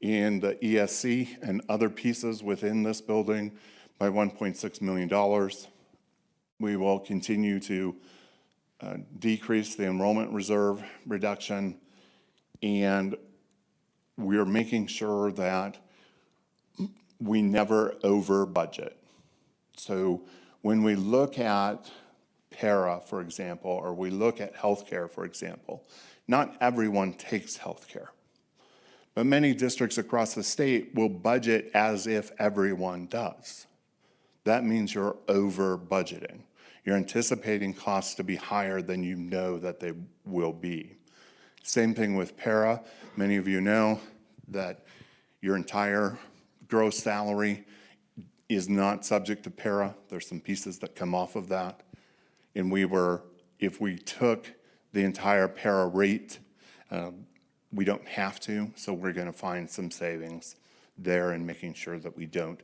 in the ESC and other pieces within this building by $1.6 million. We will continue to decrease the enrollment reserve reduction, and we're making sure that we never over budget. So when we look at para, for example, or we look at healthcare, for example, not everyone takes healthcare, but many districts across the state will budget as if everyone does. That means you're over budgeting. You're anticipating costs to be higher than you know that they will be. Same thing with para. Many of you know that your entire gross salary is not subject to para. There's some pieces that come off of that. And if we took the entire para rate, we don't have to, so we're going to find some savings there in making sure that we don't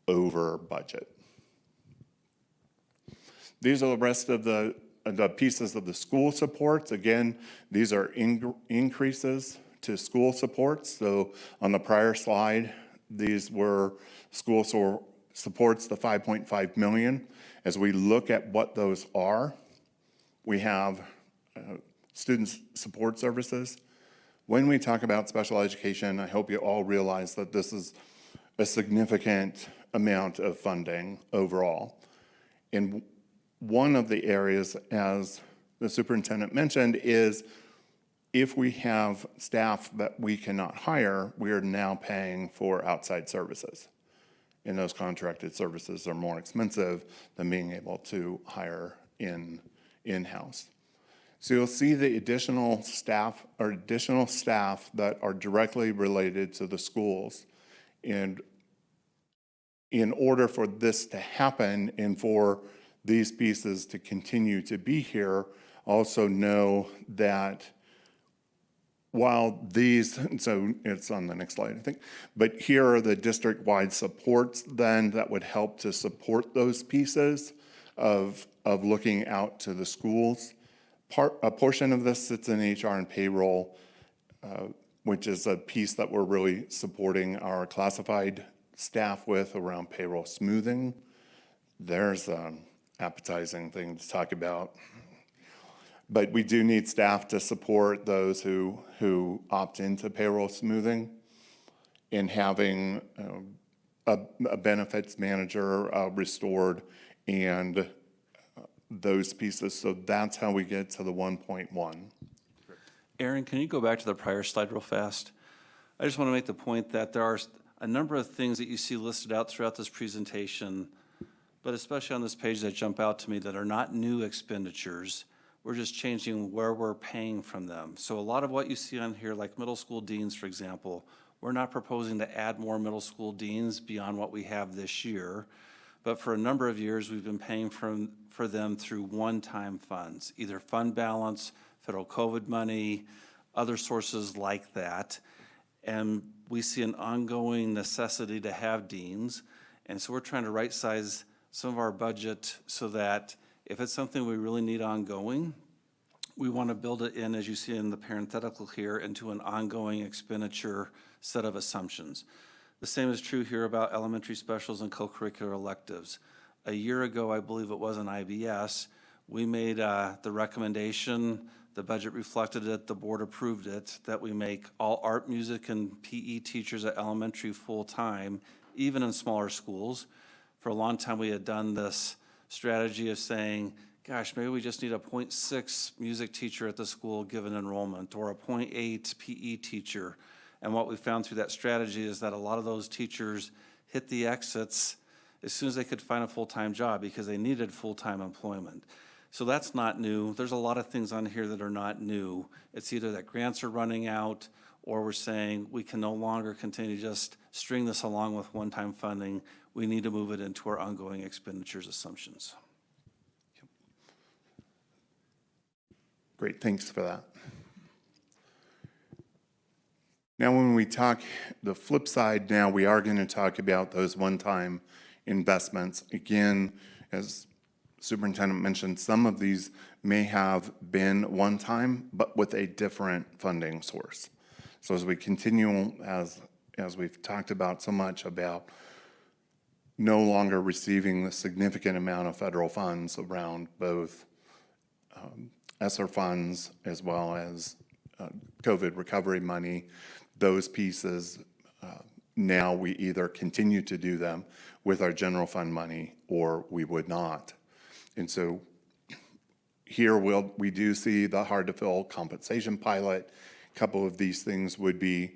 over budget. These are the rest of the pieces of the school supports. Again, these are increases to school supports. So on the prior slide, these were school supports, the $5.5 million. As we look at what those are, we have student support services. When we talk about special education, I hope you all realize that this is a significant amount of funding overall. And one of the areas, as the superintendent mentioned, is if we have staff that we cannot hire, we are now paying for outside services. And those contracted services are more expensive than being able to hire in-house. So you'll see the additional staff that are directly related to the schools. And in order for this to happen and for these pieces to continue to be here, also know that while these, so it's on the next slide, I think, but here are the district-wide supports then that would help to support those pieces of looking out to the schools. A portion of this sits in HR and payroll, which is a piece that we're really supporting our classified staff with around payroll smoothing. There's an appetizing thing to talk about. But we do need staff to support those who opt into payroll smoothing, and having a benefits manager restored and those pieces. So that's how we get to the 1.1.
Aaron, can you go back to the prior slide real fast? I just want to make the point that there are a number of things that you see listed out throughout this presentation, but especially on this page that jump out to me that are not new expenditures. We're just changing where we're paying from them. So a lot of what you see on here, like middle school deans, for example, we're not proposing to add more middle school deans beyond what we have this year. But for a number of years, we've been paying for them through one-time funds, either fund balance, federal COVID money, other sources like that. And we see an ongoing necessity to have deans. And so we're trying to right-size some of our budget so that if it's something we really need ongoing, we want to build it in, as you see in the parenthetical here, into an ongoing expenditure set of assumptions. The same is true here about elementary specials and co-curricular electives. A year ago, I believe it was in IBS, we made the recommendation, the budget reflected it, the board approved it, that we make all art, music, and PE teachers at elementary full-time, even in smaller schools. For a long time, we had done this strategy of saying, gosh, maybe we just need a 0.6 music teacher at the school given enrollment, or a 0.8 PE teacher. And what we found through that strategy is that a lot of those teachers hit the exits as soon as they could find a full-time job because they needed full-time employment. So that's not new. There's a lot of things on here that are not new. It's either that grants are running out, or we're saying we can no longer continue to just string this along with one-time funding. We need to move it into our ongoing expenditures assumptions.
Great, thanks for that. Now when we talk, the flip side now, we are going to talk about those one-time investments. Again, as Superintendent mentioned, some of these may have been one-time, but with a different funding source. So as we continue, as we've talked about so much about no longer receiving the significant amount of federal funds around both ESSER funds as well as COVID recovery money, those pieces, now we either continue to do them with our general fund money or we would not. And so here we do see the hard to fill compensation pilot. A couple of these things would be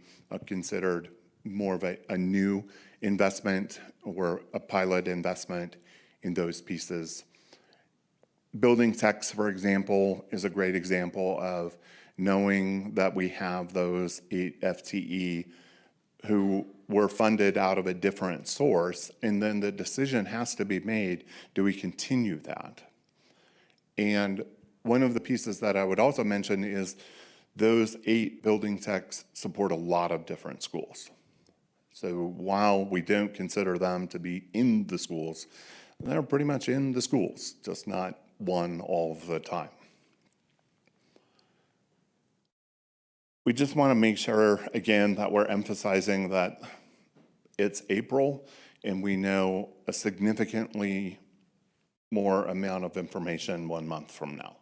considered more of a new investment or a pilot investment in those pieces. Building techs, for example, is a great example of knowing that we have those 8 FTE who were funded out of a different source, and then the decision has to be made, do we continue that? And one of the pieces that I would also mention is those 8 building techs support a lot of different schools. So while we don't consider them to be in the schools, they're pretty much in the schools, just not one all the time. We just want to make sure, again, that we're emphasizing that it's April and we know a significantly more amount of information 1 month from now.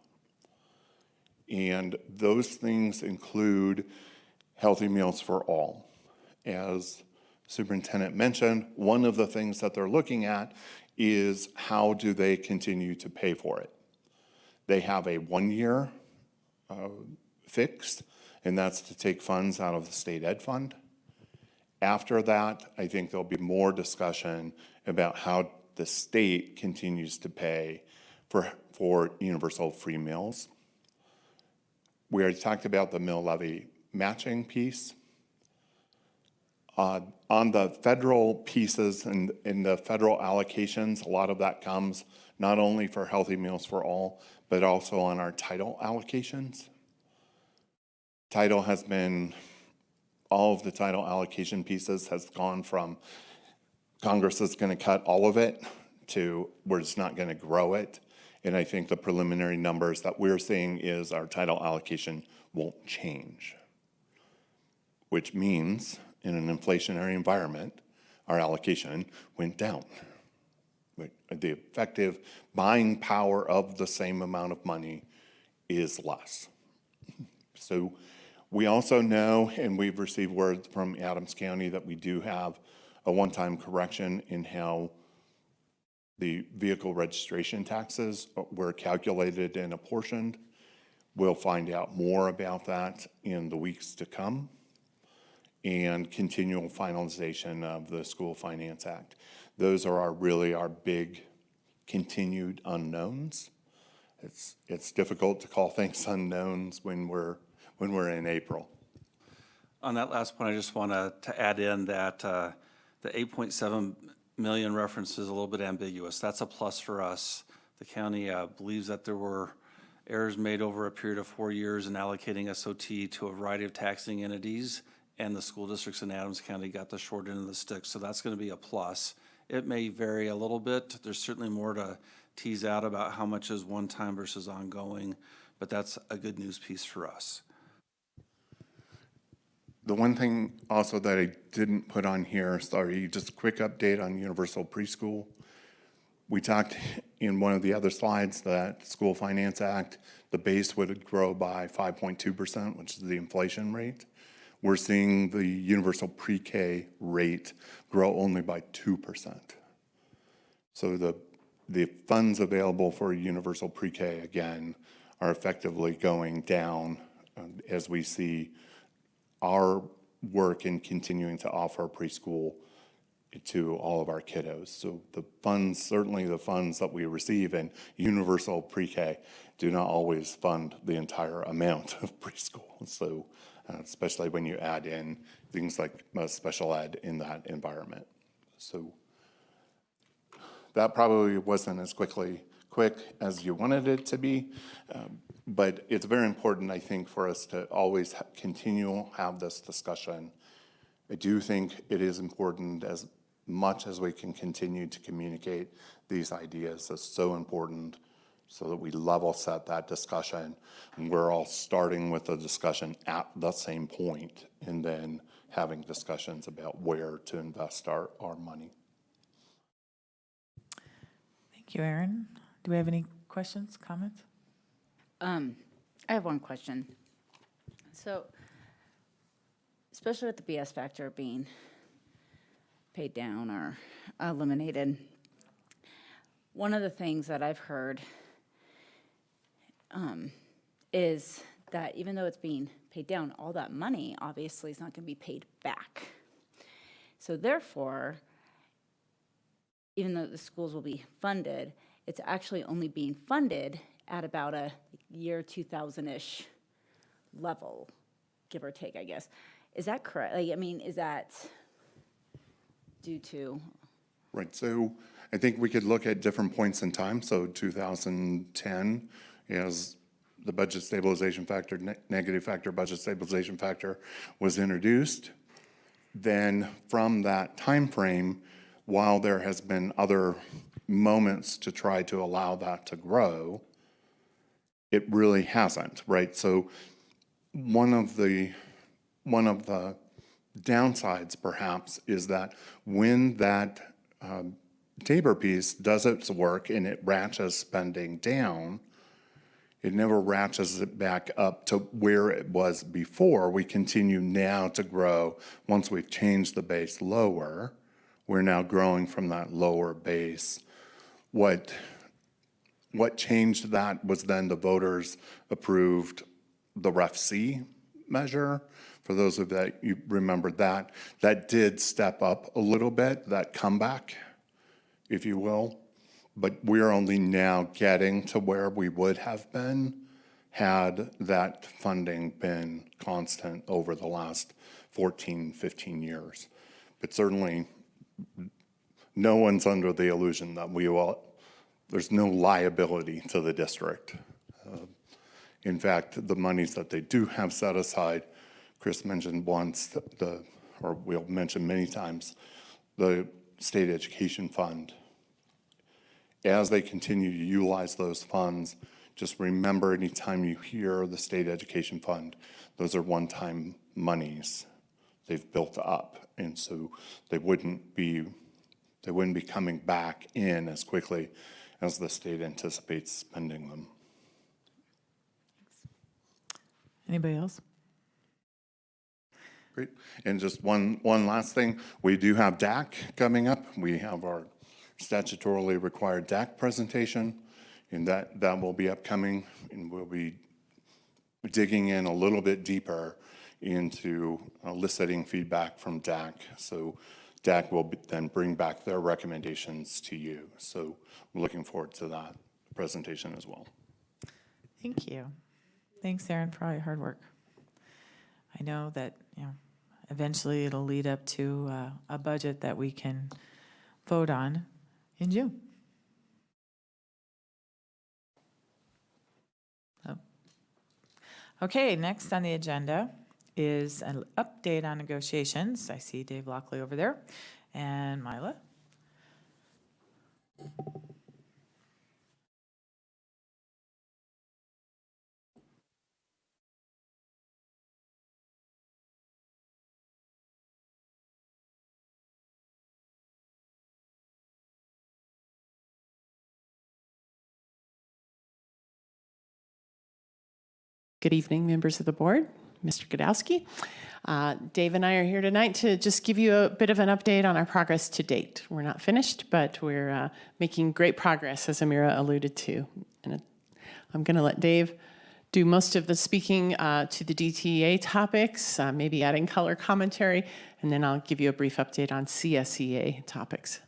And those things include Healthy Meals for All. As superintendent mentioned, one of the things that they're looking at is how do they continue to pay for it. They have a 1-year fixed, and that's to take funds out of the state ed fund. After that, I think there'll be more discussion about how the state continues to pay for universal free meals. We already talked about the mill levy matching piece. On the federal pieces and in the federal allocations, a lot of that comes not only for Healthy Meals for All, but also on our title allocations. Title has been, all of the title allocation pieces has gone from Congress is going to cut all of it to we're just not going to grow it. And I think the preliminary numbers that we're seeing is our title allocation won't change, which means in an inflationary environment, our allocation went down. The effective buying power of the same amount of money is less. So we also know, and we've received word from Adams County, that we do have a one-time correction in how the vehicle registration taxes were calculated and apportioned. We'll find out more about that in the weeks to come, and continual finalization of the School Finance Act. Those are really our big continued unknowns. It's difficult to call things unknowns when we're in April.
On that last point, I just want to add in that the 8.7 million reference is a little bit ambiguous. That's a plus for us. The county believes that there were errors made over a period of 4 years in allocating SOT to a variety of taxing entities, and the school districts in Adams County got the short end of the stick, so that's going to be a plus. It may vary a little bit. There's certainly more to tease out about how much is one-time versus ongoing, but that's a good news piece for us.
The one thing also that I didn't put on here, sorry, just a quick update on universal preschool. We talked in one of the other slides that School Finance Act, the base would grow by 5.2%, which is the inflation rate. We're seeing the universal pre-K rate grow only by 2%. So the funds available for universal pre-K, again, are effectively going down as we see our work in continuing to offer preschool to all of our kiddos. So the funds, certainly the funds that we receive in universal pre-K do not always fund the entire amount of preschool. So especially when you add in things like special ed in that environment. So that probably wasn't as quick as you wanted it to be, but it's very important, I think, for us to always continue have this discussion. I do think it is important, as much as we can continue to communicate these ideas. It's so important so that we level set that discussion, and we're all starting with the discussion at the same point, and then having discussions about where to invest our money.
Thank you, Erin. Do we have any questions, comments?
I have one question. So, especially with the BS factor being paid down or eliminated, one of the things that I've heard is that even though it's being paid down, all that money obviously is not going to be paid back. So therefore, even though the schools will be funded, it's actually only being funded at about a year 2000-ish level, give or take, I guess. Is that correct? Like, I mean, is that due to?
Right, so I think we could look at different points in time. So 2010 is the budget stabilization factor, negative factor, budget stabilization factor was introduced. Then from that time frame, while there has been other moments to try to allow that to grow, it really hasn't, right? So one of the downsides perhaps is that when that Tabor piece does its work and it ratchets spending down, It never ratchets it back up to where it was before. We continue now to grow. Once we've changed the base lower, we're now growing from that lower base. What changed that was then the voters approved the Ref C measure. For those of that, you remember that. That did step up a little bit, that comeback, if you will. But we're only now getting to where we would have been had that funding been constant over the last 14, 15 years. But certainly, no one's under the illusion that there's no liability to the district. In fact, the monies that they do have set aside, Chris mentioned once, or we'll mention many times, the state education fund. As they continue to utilize those funds, just remember anytime you hear the state education fund, those are one-time monies they've built up. And so they wouldn't be coming back in as quickly as the state anticipates spending them.
Anybody else?
Great. And just one last thing, we do have DAC coming up. We have our statutorily required DAC presentation, and that will be upcoming, and we'll be digging in a little bit deeper into eliciting feedback from DAC. So DAC will then bring back their recommendations to you. So we're looking forward to that presentation as well.
Thank you. Thanks, Aaron, for all your hard work. I know that, eventually it'll lead up to a budget that we can vote on in June. Okay, next on the agenda is an update on negotiations. I see Dave Lockley over there, and Mila.
Good evening, members of the board, Mr. Godowski. Dave and I are here tonight to just give you a bit of an update on our progress to date. We're not finished, but we're making great progress, as Amira alluded to. And I'm going to let Dave do most of the speaking to the DTEA topics, maybe adding color commentary, and then I'll give you a brief update on CSEA topics.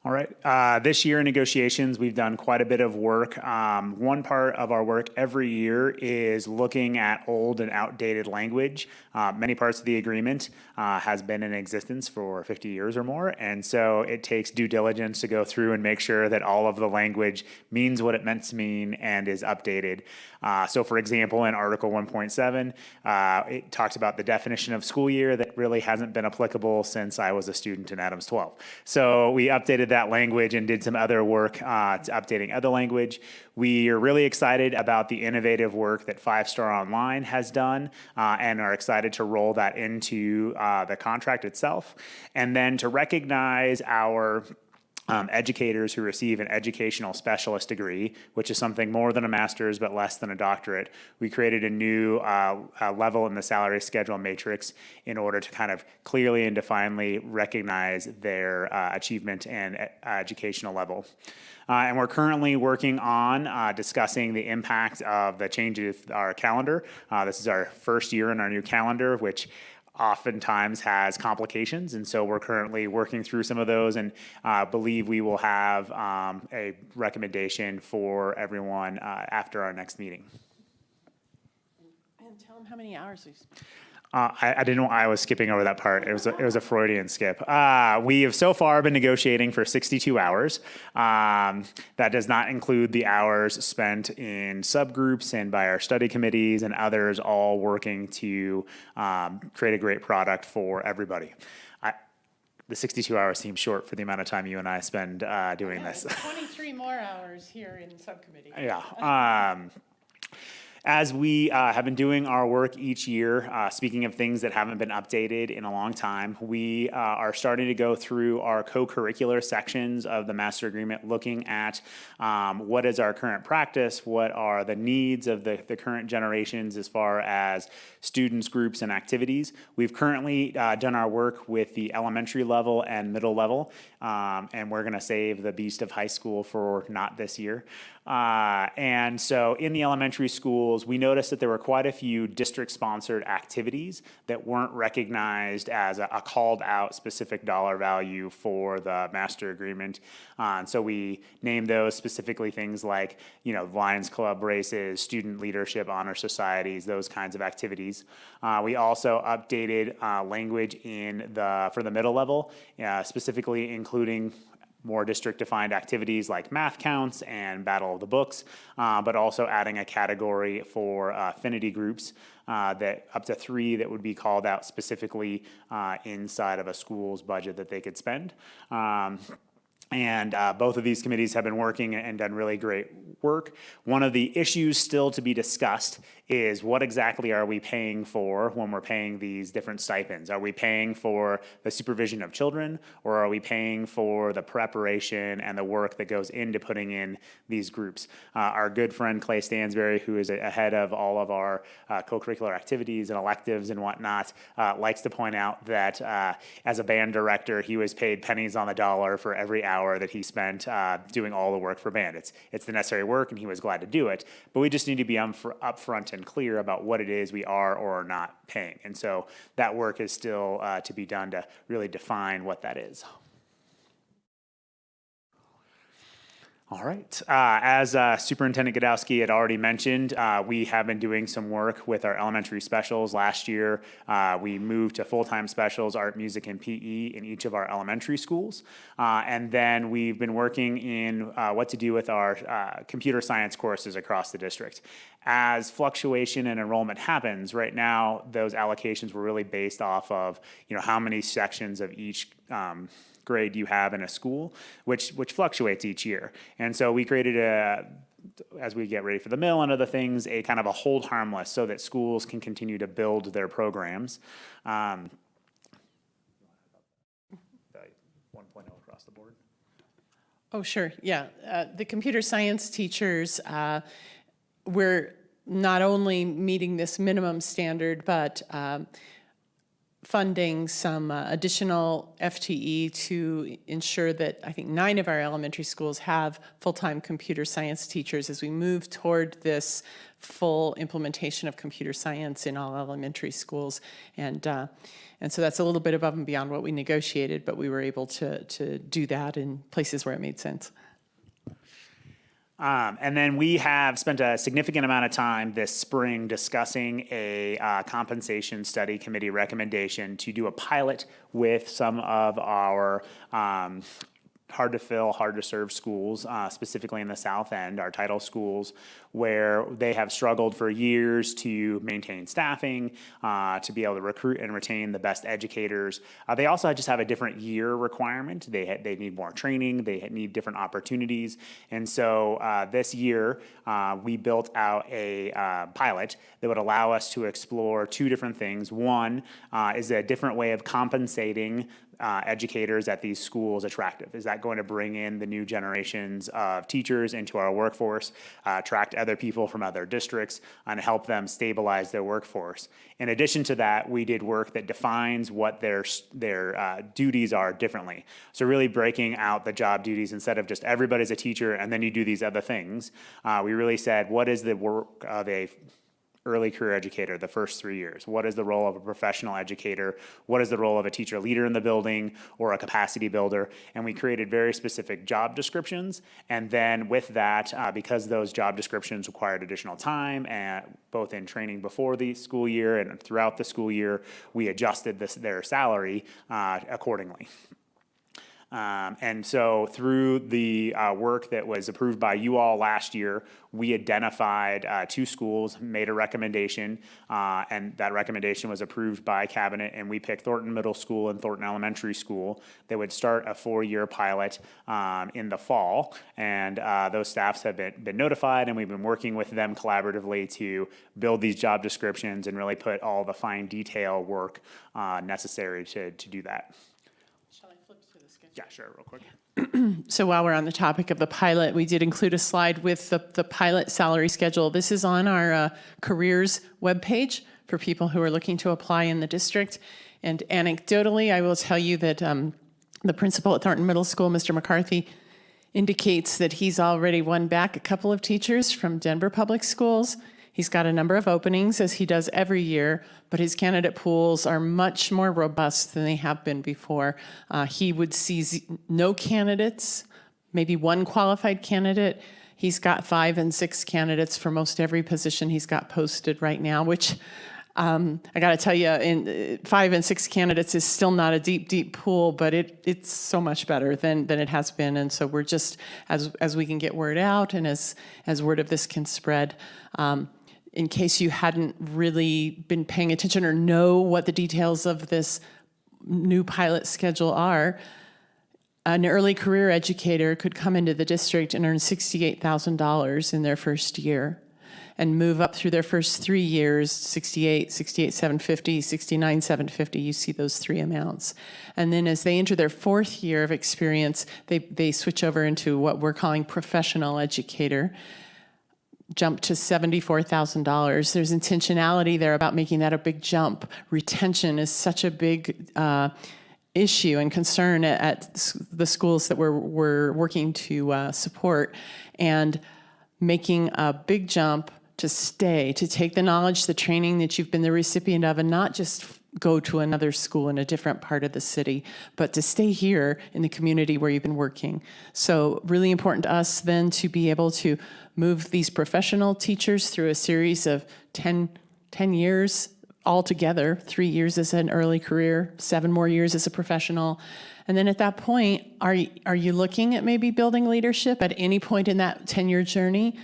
All right. This year in negotiations, we've done quite a bit of work. One part of our work every year is looking at old and outdated language. Many parts of the agreement has been in existence for 50 years or more, and so it takes due diligence to go through and make sure that all of the language means what it meant to mean and is updated. So for example, in Article 1.7, it talks about the definition of school year that really hasn't been applicable since I was a student in Adams 12. So we updated that language and did some other work to updating other language. We are really excited about the innovative work that 5 Star Online has done and are excited to roll that into the contract itself. And then to recognize our educators who receive an educational specialist degree, which is something more than a master's but less than a doctorate. We created a new level in the salary schedule matrix in order to kind of clearly and definitely recognize their achievement and educational level. And we're currently working on discussing the impact of the changes to our calendar. This is our first year in our new calendar, which oftentimes has complications, and so we're currently working through some of those and believe we will have a recommendation for everyone after our next meeting.
And tell them how many hours we spent.
I didn't know I was skipping over that part. It was a Freudian skip. We have so far been negotiating for 62 hours. That does not include the hours spent in subgroups and by our study committees and others all working to create a great product for everybody. The 62 hours seems short for the amount of time you and I spend doing this.
23 more hours here in subcommittee.
Yeah. As we have been doing our work each year, speaking of things that haven't been updated in a long time, we are starting to go through our co-curricular sections of the master agreement, looking at what is our current practice, what are the needs of the current generations as far as students, groups, and activities. We've currently done our work with the elementary level and middle level, and we're going to save the beast of high school for not this year. And so in the elementary schools, we noticed that there were quite a few district-sponsored activities that weren't recognized as a called-out specific dollar value for the master agreement. And so we named those specifically things like, Lions Club races, student leadership, honor societies, those kinds of activities. We also updated language for the middle level, specifically including more district-defined activities like math counts and Battle of the Books, but also adding a category for affinity groups that up to 3 that would be called out specifically inside of a school's budget that they could spend. And both of these committees have been working and done really great work. One of the issues still to be discussed is what exactly are we paying for when we're paying these different stipends? Are we paying for the supervision of children, or are we paying for the preparation and the work that goes into putting in these groups? Our good friend Clay Stansberry, who is ahead of all of our co-curricular activities and electives and whatnot, likes to point out that as a band director, he was paid pennies on the dollar for every hour that he spent doing all the work for band. It's the necessary work, and he was glad to do it, but we just need to be upfront and clear about what it is we are or are not paying. And so that work is still to be done to really define what that is. All right. As Superintendent Godowski had already mentioned, we have been doing some work with our elementary specials. Last year, we moved to full-time specials, art, music, and PE in each of our elementary schools. And then we've been working in what to do with our computer science courses across the district. As fluctuation in enrollment happens, right now, those allocations were really based off of, how many sections of each grade you have in a school, which fluctuates each year. And so we created as we get ready for the mill and other things, a kind of a hold harmless so that schools can continue to build their programs. 1.0 across the board.
Oh, sure. Yeah. The computer science teachers, we're not only meeting this minimum standard, but funding some additional FTE to ensure that I think 9 of our elementary schools have full-time computer science teachers as we move toward this full implementation of computer science in all elementary schools. And so that's a little bit above and beyond what we negotiated, but we were able to do that in places where it made sense.
And then we have spent a significant amount of time this spring discussing a compensation study committee recommendation to do a pilot with some of our hard to fill, hard to serve schools, specifically in the South End, our title schools, where they have struggled for years to maintain staffing, to be able to recruit and retain the best educators. They also just have a different year requirement. They need more training. They need different opportunities. And so this year, we built out a pilot that would allow us to explore 2 different things. One is a different way of compensating educators at these schools attractive? Is that going to bring in the new generations of teachers into our workforce, attract other people from other districts, and help them stabilize their workforce? In addition to that, we did work that defines what their duties are differently. So really breaking out the job duties instead of just everybody's a teacher and then you do these other things. We really said, what is the work of a early career educator the first 3 years? What is the role of a professional educator? What is the role of a teacher leader in the building or a capacity builder? And we created very specific job descriptions. And then with that, because those job descriptions required additional time, and both in training before the school year and throughout the school year, we adjusted their salary accordingly. And so through the work that was approved by you all last year, we identified 2 schools, made a recommendation, and that recommendation was approved by Cabinet, and we picked Thornton Middle School and Thornton Elementary School that would start a 4-year pilot in the fall. And those staffs have been notified, and we've been working with them collaboratively to build these job descriptions and really put all the fine detail work necessary to do that. Yeah, sure, real quick.
So while we're on the topic of the pilot, we did include a slide with the pilot salary schedule. This is on our careers webpage for people who are looking to apply in the district. And anecdotally, I will tell you that the principal at Thornton Middle School, Mr. McCarthy, indicates that he's already won back a couple of teachers from Denver Public Schools. He's got a number of openings, as he does every year, but his candidate pools are much more robust than they have been before. He would see no candidates, maybe one qualified candidate. He's got 5 and 6 candidates for most every position he's got posted right now, which I got to tell you, 5 and 6 candidates is still not a deep, deep pool, but it's so much better than it has been. And so we're just, as we can get word out and as word of this can spread, in case you hadn't really been paying attention or know what the details of this new pilot schedule are, an early career educator could come into the district and earn $68,000 in their first year and move up through their first 3 years, 68, 750, 69, 750. You see those 3 amounts. And then as they enter their 4th year of experience, they switch over into what we're calling professional educator, jump to $74,000. There's intentionality there about making that a big jump. Retention is such a big issue and concern at the schools that we're working to support. And making a big jump to stay, to take the knowledge, the training that you've been the recipient of, and not just go to another school in a different part of the city, but to stay here in the community where you've been working. So really important to us then to be able to move these professional teachers through a series of 10 years altogether, 3 years as an early career, 7 more years as a professional. And then at that point, are you looking at maybe building leadership at any point in that 10-year journey?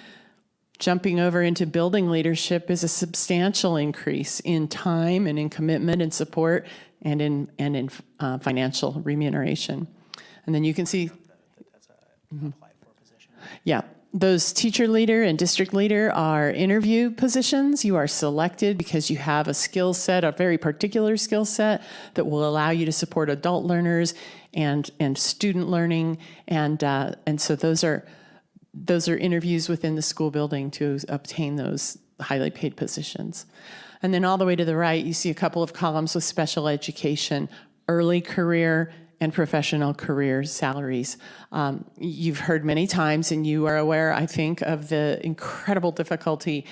Jumping over into building leadership is a substantial increase in time and in commitment and support and in financial remuneration. And then you can see, yeah, those teacher leader and district leader are interview positions. You are selected because you have a skill set, a very particular skill set that will allow you to support adult learners and student learning. And so those are interviews within the school building to obtain those highly paid positions. And then all the way to the right, you see a couple of columns with special education, early career and professional career salaries. You've heard many times, and you are aware, I think, of the incredible difficulty.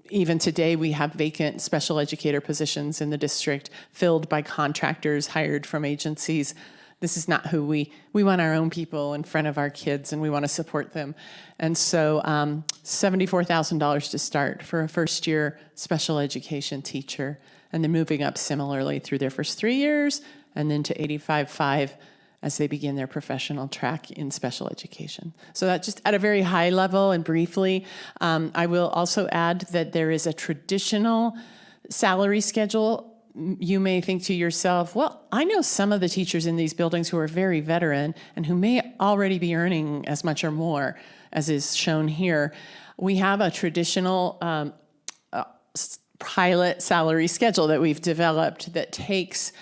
Even today, we have vacant special educator positions in the district filled by contractors hired from agencies. This is not who we want our own people in front of our kids, and we want to support them. And so $74,000 to start for a first-year special education teacher, and then moving up similarly through their first 3 years, and then to $85,500 as they begin their professional track in special education. So that just at a very high level and briefly. I will also add that there is a traditional salary schedule. You may think to yourself, well, I know some of the teachers in these buildings who are very veteran and who may already be earning as much or more as is shown here. We have a traditional pilot salary schedule that we've developed that takes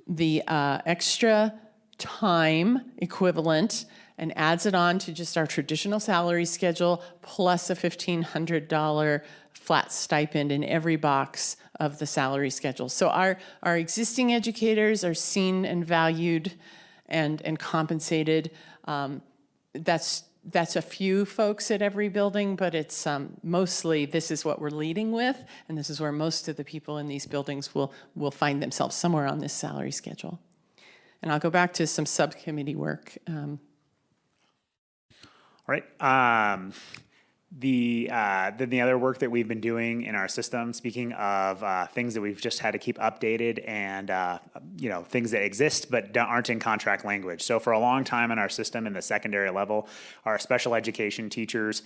the extra time equivalent and adds it on to just our traditional salary schedule plus a $1,500 flat stipend in every box of the salary schedule. So our existing educators are seen and valued and compensated. That's a few folks at every building, but it's mostly this is what we're leading with, and this is where most of the people in these buildings will find themselves somewhere on this salary schedule. And I'll go back to some subcommittee work.
All right. Then the other work that we've been doing in our system, speaking of things that we've just had to keep updated and things that exist but aren't in contract language. So for a long time in our system in the secondary level, our special education teachers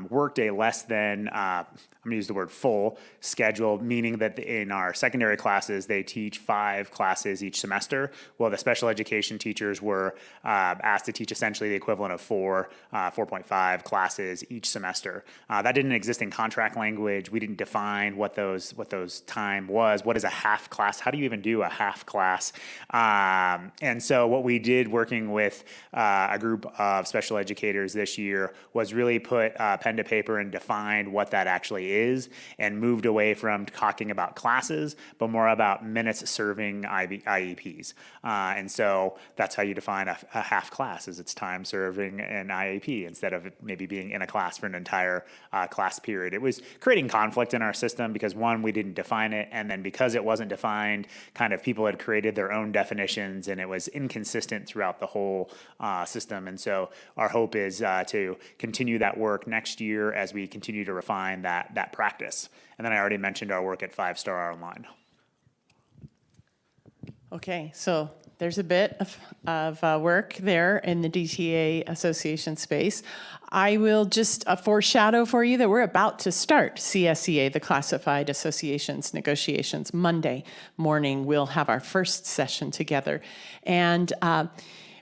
worked a less than I'm going to use the word full schedule, meaning that in our secondary classes they teach 5 classes each semester. Well, the special education teachers were asked to teach essentially the equivalent of 4.5 classes each semester. That didn't exist in contract language. We didn't define what those time was. What is a half class? How do you even do a half class? And so what we did working with a group of special educators this year was really put pen to paper and define what that actually is, and moved away from talking about classes, but more about minutes serving IEPs. And so that's how you define a half class, is it's time serving an IEP instead of it maybe being in a class for an entire class period. It was creating conflict in our system because, one, we didn't define it, and then because it wasn't defined, kind of people had created their own definitions, and it was inconsistent throughout the whole system. And so our hope is to continue that work next year as we continue to refine that practice. And then I already mentioned our work at 5 Star Online.
Okay, so there's a bit of work there in the DTA Association space. I will just foreshadow for you that we're about to start CSEA, the Classified Associations negotiations. Monday morning, we'll have our first session together. And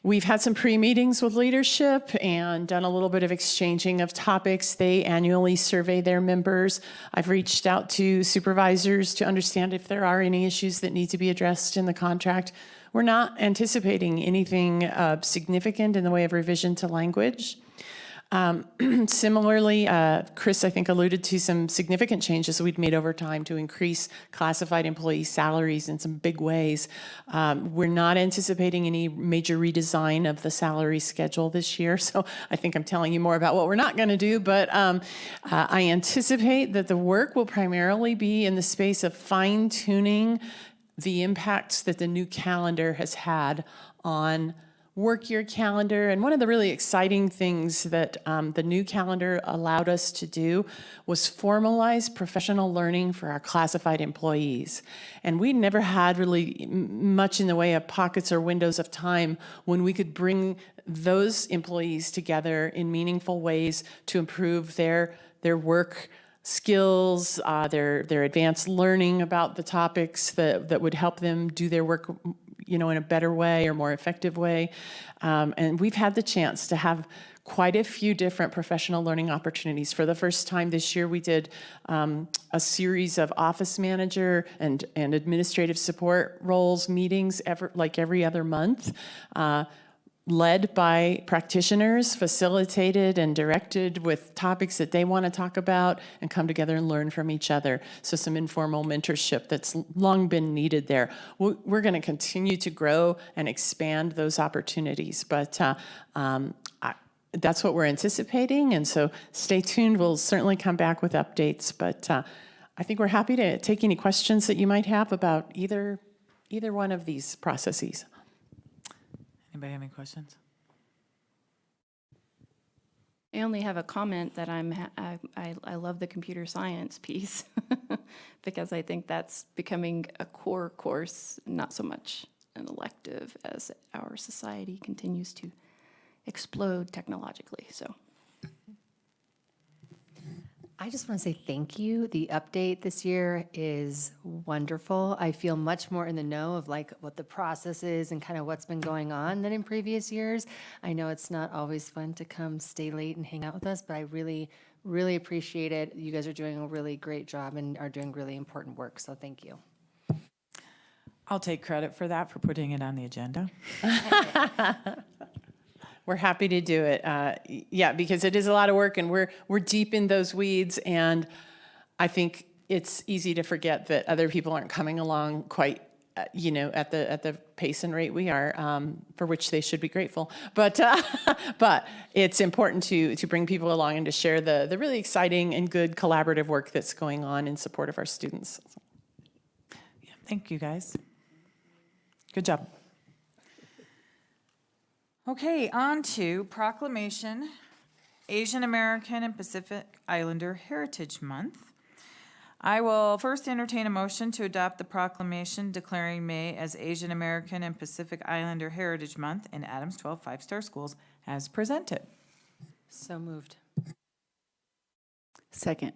we've had some pre-meetings with leadership and done a little bit of exchanging of topics. They annually survey their members. I've reached out to supervisors to understand if there are any issues that need to be addressed in the contract. We're not anticipating anything significant in the way of revision to language. Similarly, Chris, I think, alluded to some significant changes we'd made over time to increase classified employee salaries in some big ways. We're not anticipating any major redesign of the salary schedule this year, so I think I'm telling you more about what we're not going to do, but I anticipate that the work will primarily be in the space of fine-tuning the impacts that the new calendar has had on work year calendar. And one of the really exciting things that the new calendar allowed us to do was formalize professional learning for our classified employees. And we never had really much in the way of pockets or windows of time when we could bring those employees together in meaningful ways to improve their work skills, their advanced learning about the topics that would help them do their work in a better way or more effective way. And we've had the chance to have quite a few different professional learning opportunities. For the first time this year, we did a series of office manager and administrative support roles meetings every other month, led by practitioners, facilitated and directed with topics that they want to talk about and come together and learn from each other. So some informal mentorship that's long been needed there. We're going to continue to grow and expand those opportunities, but that's what we're anticipating, and so stay tuned. We'll certainly come back with updates, but I think we're happy to take any questions that you might have about either one of these processes.
Anybody have any questions?
I only have a comment that I love the computer science piece because I think that's becoming a core course, not so much an elective as our society continues to explode technologically. So
I just want to say thank you. The update this year is wonderful. I feel much more in the know of what the process is and kind of what's been going on than in previous years. I know it's not always fun to come stay late and hang out with us, but I really, really appreciate it. You guys are doing a really great job and are doing really important work, so thank you.
I'll take credit for that, for putting it on the agenda.
We're happy to do it. Because it is a lot of work, and we're deep in those weeds, and I think it's easy to forget that other people aren't coming along quite, at the pace and rate we are, for which they should be grateful. But it's important to bring people along and to share the really exciting and good collaborative work that's going on in support of our students.
Yeah, thank you, guys. Good job. Okay, on to proclamation Asian American and Pacific Islander Heritage Month. I will first entertain a motion to adopt the proclamation declaring May as Asian American and Pacific Islander Heritage Month in Adams 12 5-star schools as presented.
So moved.
Second.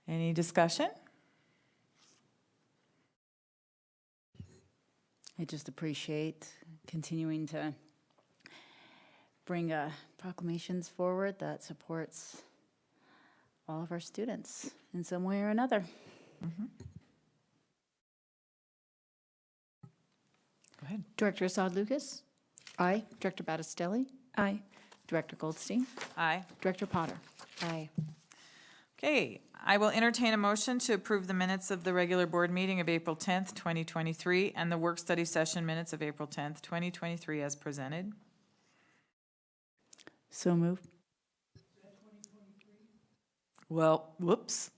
Any discussion?
I just appreciate continuing to bring proclamations forward that supports all of our students in some way or another.
Go ahead.
Director Assad Lucas?
Aye.
Director Battistelli?
Aye.
Director Goldstein?
Aye.
Director Potter?
Aye.
Okay, I will entertain a motion to approve the minutes of the regular board meeting of April 10th, 2023, and the work study session minutes of April 10th, 2023 as presented.
So moved.
Well, whoops.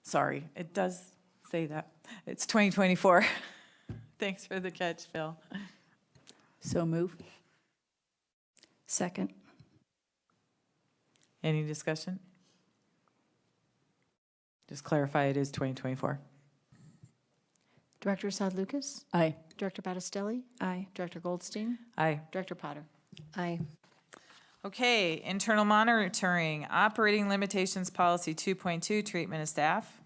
Sorry, it does say that. It's 2024. Thanks for the catch, Phil.
So moved.
Second.
Any discussion? Just clarify, it is 2024.
Director Assad Lucas?
Aye.
Director Battistelli?
Aye.
Director Goldstein?
Aye.
Director Potter?
Aye.
Okay, internal monitoring, operating limitations policy 2.2, treatment of staff.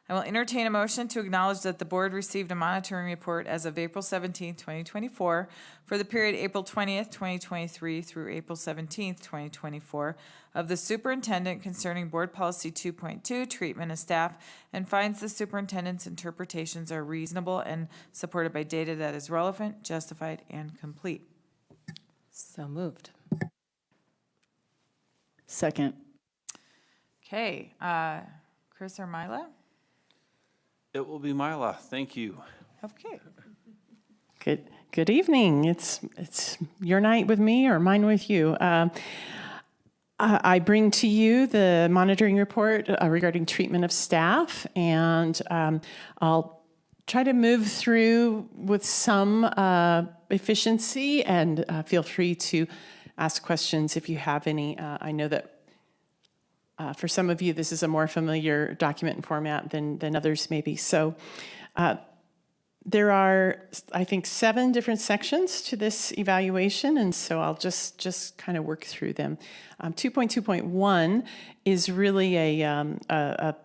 I will entertain a motion to acknowledge that the board received a monitoring report as of April 17th, 2024, for the period April 20th, 2023 through April 17th, 2024, of the superintendent concerning board policy 2.2, treatment of staff, and finds the superintendent's interpretations are reasonable and supported by data that is relevant, justified, and complete.
So moved.
Second.
Okay, Chris or Mila?
It will be Mila. Thank you.
Okay.
Good evening. It's your night with me or mine with you. I bring to you the monitoring report regarding treatment of staff, and I'll try to move through with some efficiency, and feel free to ask questions if you have any. I know that for some of you, this is a more familiar document and format than others maybe. So there are, I think, 7 different sections to this evaluation, and so I'll just kind of work through them. 2.2.1 is really a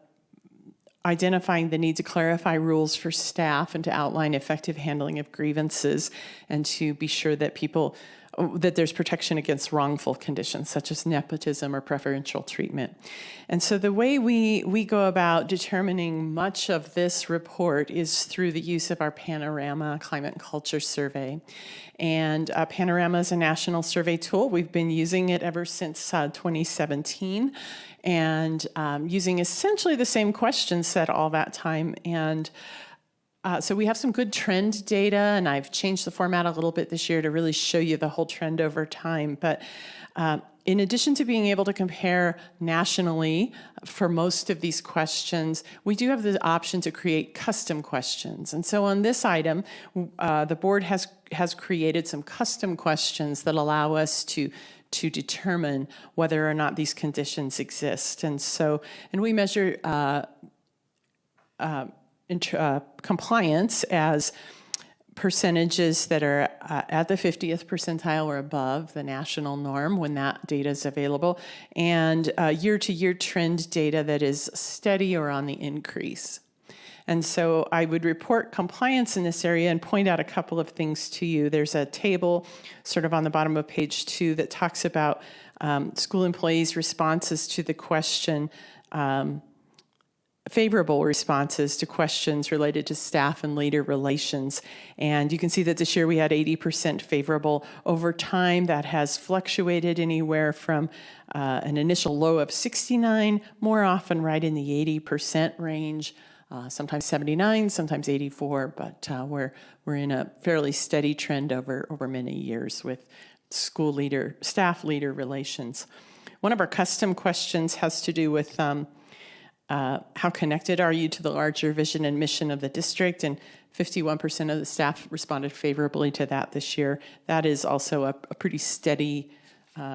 identifying the need to clarify rules for staff and to outline effective handling of grievances, and to be sure that that there's protection against wrongful conditions such as nepotism or preferential treatment. And so the way we go about determining much of this report is through the use of our Panorama Climate and Culture Survey. And Panorama is a national survey tool. We've been using it ever since 2017, and using essentially the same question set all that time. And so we have some good trend data, and I've changed the format a little bit this year to really show you the whole trend over time. But in addition to being able to compare nationally for most of these questions, we do have the option to create custom questions. And so on this item, the board has created some custom questions that allow us to determine whether or not these conditions exist. And we measure compliance as percentages that are at the 50th percentile or above the national norm when that data is available, and year-to-year trend data that is steady or on the increase. And so I would report compliance in this area and point out a couple of things to you. There's a table sort of on the bottom of page 2 that talks about school employees' responses to the question, favorable responses to questions related to staff and leader relations. And you can see that this year we had 80% favorable. Over time, that has fluctuated anywhere from an initial low of 69, more often right in the 80% range, sometimes 79, sometimes 84, but we're in a fairly steady trend over many years with staff leader relations. One of our custom questions has to do with how connected are you to the larger vision and mission of the district? And 51% of the staff responded favorably to that this year. That is also a pretty steady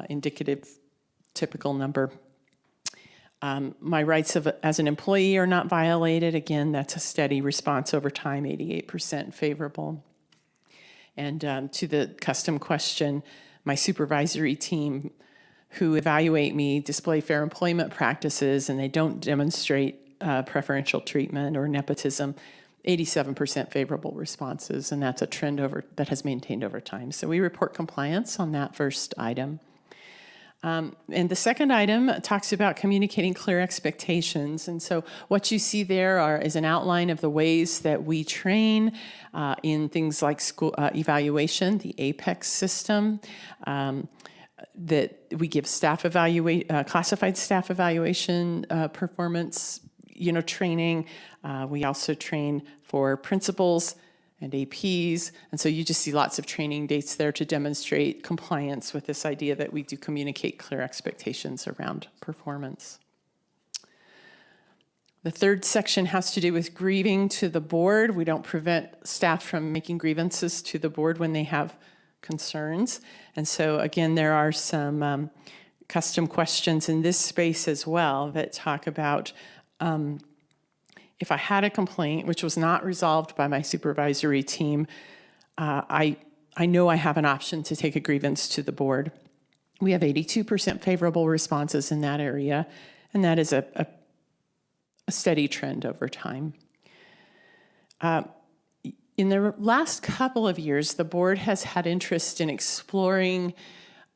indicative typical number. My rights as an employee are not violated. Again, that's a steady response over time, 88% favorable. And to the custom question, my supervisory team who evaluate me display fair employment practices and they don't demonstrate preferential treatment or nepotism, 87% favorable responses, and that's a trend that has maintained over time. So we report compliance on that first item. And the second item talks about communicating clear expectations. And so what you see there is an outline of the ways that we train in things like school evaluation, the APEX system, that we give staff classified staff evaluation performance, training. We also train for principals and APs. And so you just see lots of training dates there to demonstrate compliance with this idea that we do communicate clear expectations around performance. The third section has to do with grieving to the board. We don't prevent staff from making grievances to the board when they have concerns. And so again, there are some custom questions in this space as well that talk about if I had a complaint which was not resolved by my supervisory team, I know I have an option to take a grievance to the board. We have 82% favorable responses in that area, and that is a steady trend over time. In the last couple of years, the board has had interest in exploring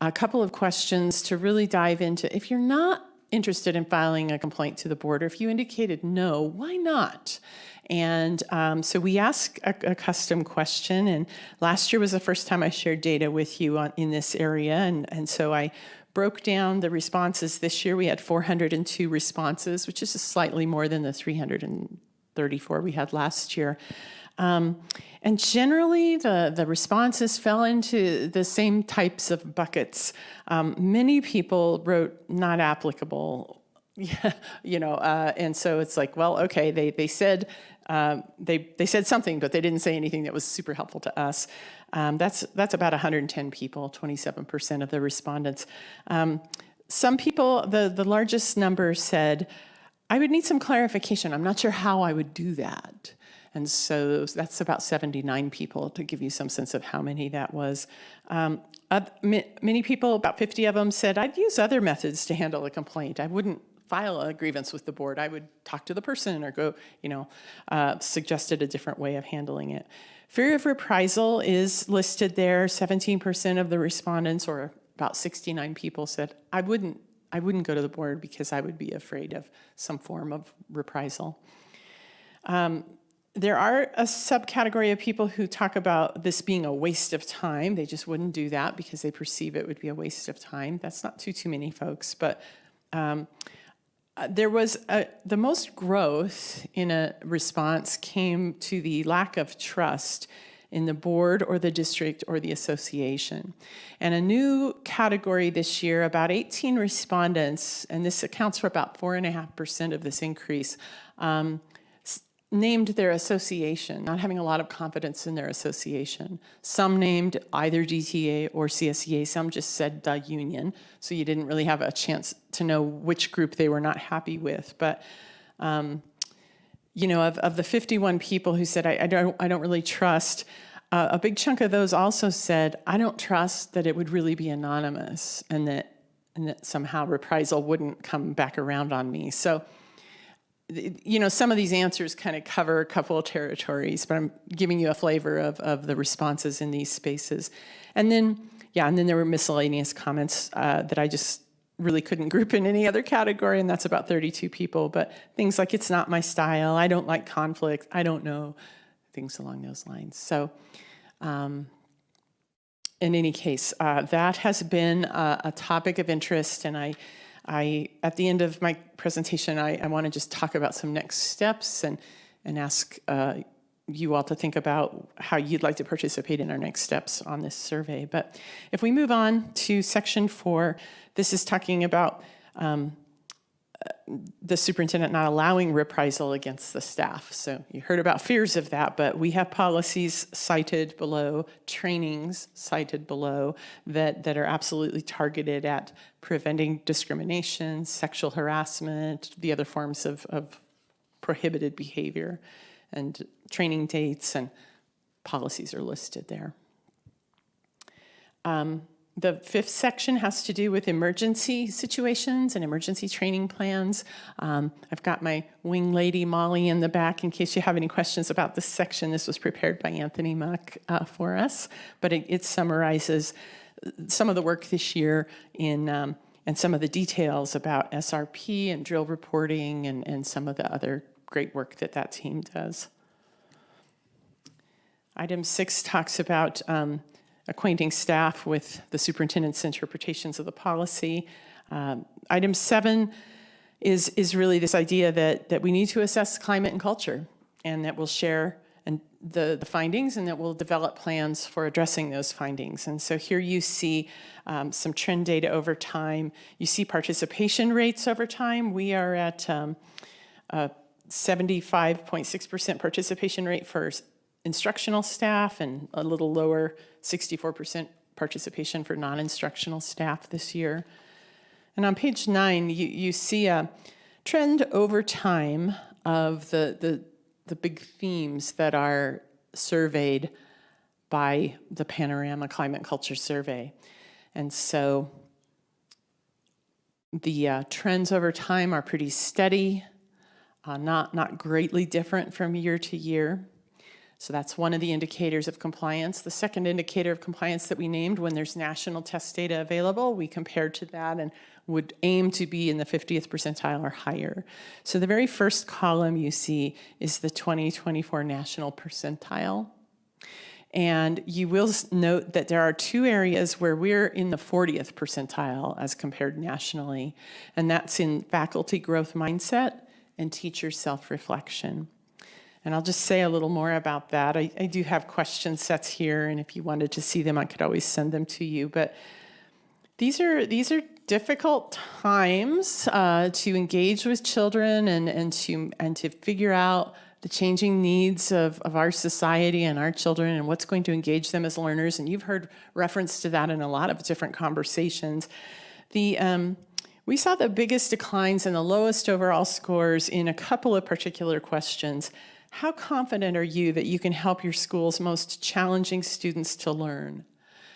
a couple of questions to really dive into. If you're not interested in filing a complaint to the board, or if you indicated no, why not? And so we asked a custom question, and last year was the first time I shared data with you in this area, and so I broke down the responses. This year we had 402 responses, which is slightly more than the 334 we had last year. And generally, the responses fell into the same types of buckets. Many people wrote not applicable, and so it's like, well, okay, they said they said something, but they didn't say anything that was super helpful to us. That's about 110 people, 27% of the respondents. Some people, the largest number said, I would need some clarification. I'm not sure how I would do that. And so that's about 79 people, to give you some sense of how many that was. Many people, about 50 of them, said, I'd use other methods to handle a complaint. I wouldn't file a grievance with the board. I would talk to the person or go, suggested a different way of handling it. Fear of reprisal is listed there. 17% of the respondents, or about 69 people, said, I wouldn't go to the board because I would be afraid of some form of reprisal. There are a subcategory of people who talk about this being a waste of time. They just wouldn't do that because they perceive it would be a waste of time. That's not too many folks, but there was the most growth in a response came to the lack of trust in the board or the district or the association. And a new category this year, about 18 respondents, and this accounts for about 4.5% of this increase, named their association, not having a lot of confidence in their association. Some named either DTA or CSEA, some just said the union, so you didn't really have a chance to know which group they were not happy with. But of the 51 people who said, I don't really trust, a big chunk of those also said, I don't trust that it would really be anonymous and that somehow reprisal wouldn't come back around on me. So, some of these answers kind of cover a couple of territories, but I'm giving you a flavor of the responses in these spaces. And then there were miscellaneous comments that I just really couldn't group in any other category, and that's about 32 people. But things like, it's not my style, I don't like conflict, I don't know, things along those lines. So in any case, that has been a topic of interest, and I at the end of my presentation, I want to just talk about some next steps and ask you all to think about how you'd like to participate in our next steps on this survey. But if we move on to section 4, this is talking about the superintendent not allowing reprisal against the staff. So you heard about fears of that, but we have policies cited below, trainings cited below that are absolutely targeted at preventing discrimination, sexual harassment, the other forms of prohibited behavior, and training dates and policies are listed there. The fifth section has to do with emergency situations and emergency training plans. I've got my wing lady, Molly, in the back in case you have any questions about this section. This was prepared by Anthony Muck for us, but it summarizes some of the work this year and some of the details about SRP and drill reporting and some of the other great work that team does. Item 6 talks about acquainting staff with the superintendent's interpretations of the policy. Item 7 is really this idea that we need to assess climate and culture, and that we'll share the findings, and that we'll develop plans for addressing those findings. And so here you see some trend data over time. You see participation rates over time. We are at 75.6% participation rate for instructional staff and a little lower, 64% participation for non-instructional staff this year. And on page 9, you see a trend over time of the big themes that are surveyed by the Panorama Climate and Culture Survey. And so the trends over time are pretty steady, not greatly different from year to year. So that's one of the indicators of compliance. The second indicator of compliance that we named, when there's national test data available, we compared to that and would aim to be in the 50th percentile or higher. So the very first column you see is the 2024 national percentile. And you will note that there are 2 areas where we're in the 40th percentile as compared nationally, and that's in faculty growth mindset and teacher self-reflection. And I'll just say a little more about that. I do have question sets here, and if you wanted to see them, I could always send them to you. But these are difficult times to engage with children and to figure out the changing needs of our society and our children and what's going to engage them as learners. And you've heard reference to that in a lot of different conversations. We saw the biggest declines and the lowest overall scores in a couple of particular questions. How confident are you that you can help your school's most challenging students to learn?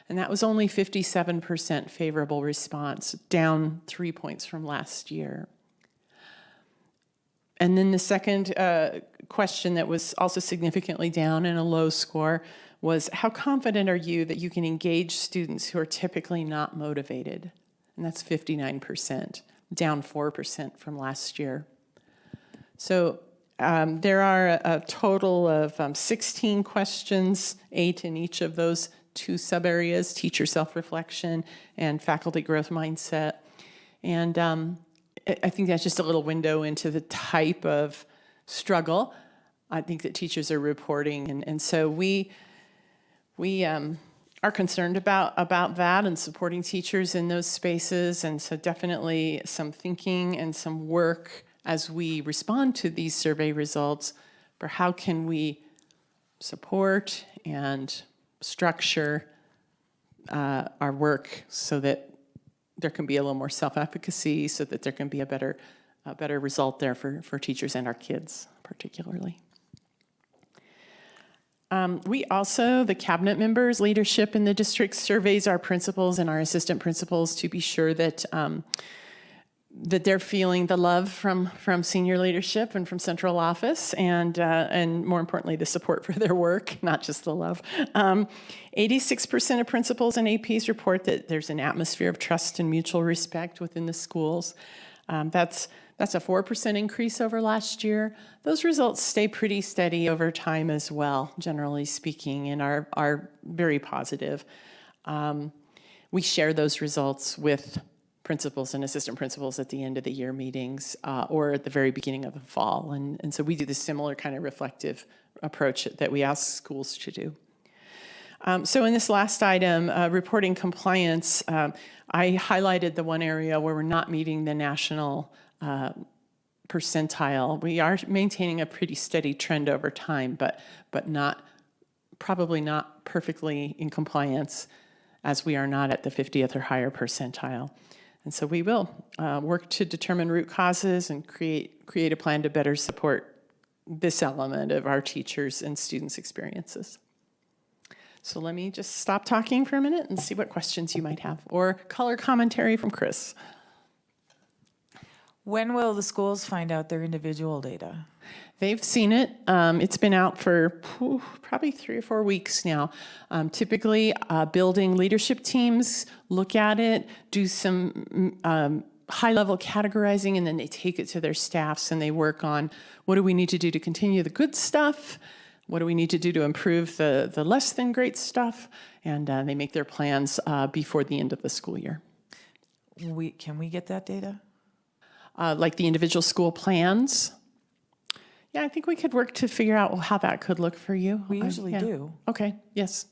And that was only 57% favorable response, down 3 points from last year. And then the second question that was also significantly down and a low score was, how confident are you that you can engage students who are typically not motivated? And that's 59%, down 4% from last year. So there are a total of 16 questions, 8 in each of those 2 sub-areas, teacher self-reflection and faculty growth mindset. And I think that's just a little window into the type of struggle I think that teachers are reporting. And so we are concerned about that and supporting teachers in those spaces. And so definitely some thinking and some work as we respond to these survey results for how can we support and structure our work so that there can be a little more self-efficacy, so that there can be a better result there for teachers and our kids particularly. We also, the cabinet members, leadership in the district, surveys our principals and our assistant principals to be sure that that they're feeling the love from senior leadership and from central office, and more importantly, the support for their work, not just the love. 86% of principals and APs report that there's an atmosphere of trust and mutual respect within the schools. That's a 4% increase over last year. Those results stay pretty steady over time as well, generally speaking, and are very positive. We share those results with principals and assistant principals at the end of the year meetings or at the very beginning of the fall. And so we do this similar kind of reflective approach that we ask schools to do. So in this last item, reporting compliance, I highlighted the one area where we're not meeting the national percentile. We are maintaining a pretty steady trend over time, but probably not perfectly in compliance, as we are not at the 50th or higher percentile. And so we will work to determine root causes and create a plan to better support this element of our teachers' and students' experiences. So let me just stop talking for a minute and see what questions you might have, or color commentary from Chris.
When will the schools find out their individual data?
They've seen it. It's been out for probably 3 or 4 weeks now. Typically, building leadership teams look at it, do some high-level categorizing, and then they take it to their staffs and they work on what do we need to do to continue the good stuff, what do we need to do to improve the less than great stuff, and they make their plans before the end of the school year.
Can we get that data?
Like the individual school plans. Yeah, I think we could work to figure out how that could look for you.
We usually
Yeah.
do.
Okay, yes.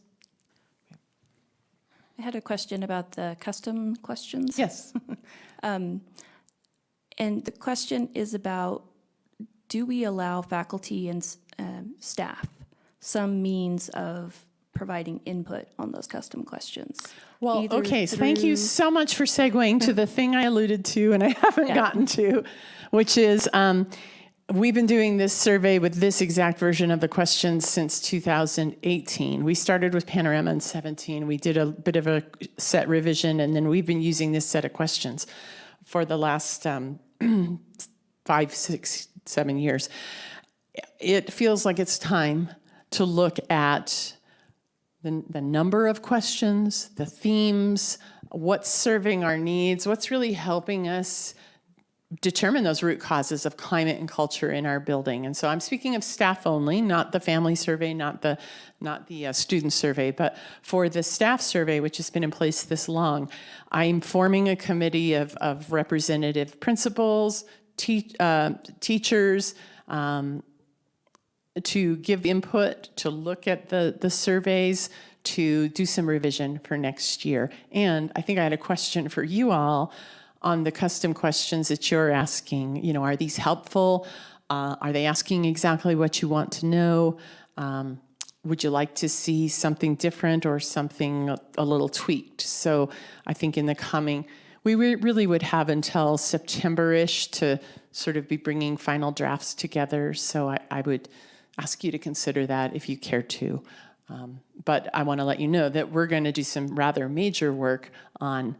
I had a question about the custom questions.
Yes.
And the question is about, do we allow faculty and staff some means of providing input on those custom questions?
Well,
Either
okay, so thank you
through-
so much for segueing to the thing I alluded to and I haven't gotten to, which is we've been doing this survey with this exact version of the questions since 2018. We started with Panorama in 17. We did a bit of a set revision, and then we've been using this set of questions for the last 5, 6, 7 years. It feels like it's time to look at the number of questions, the themes, what's serving our needs, what's really helping us determine those root causes of climate and culture in our building. And so I'm speaking of staff only, not the family survey, not the student survey, but for the staff survey, which has been in place this long, I'm forming a committee of representative principals, teachers, to give input, to look at the surveys, to do some revision for next year. And I think I had a question for you all on the custom questions that you're asking. You know, are these helpful? Are they asking exactly what you want to know? Would you like to see something different or something a little tweaked? So I think in the coming, we really would have until September-ish to sort of be bringing final drafts together. So I would ask you to consider that if you care to. But I want to let you know that we're going to do some rather major work on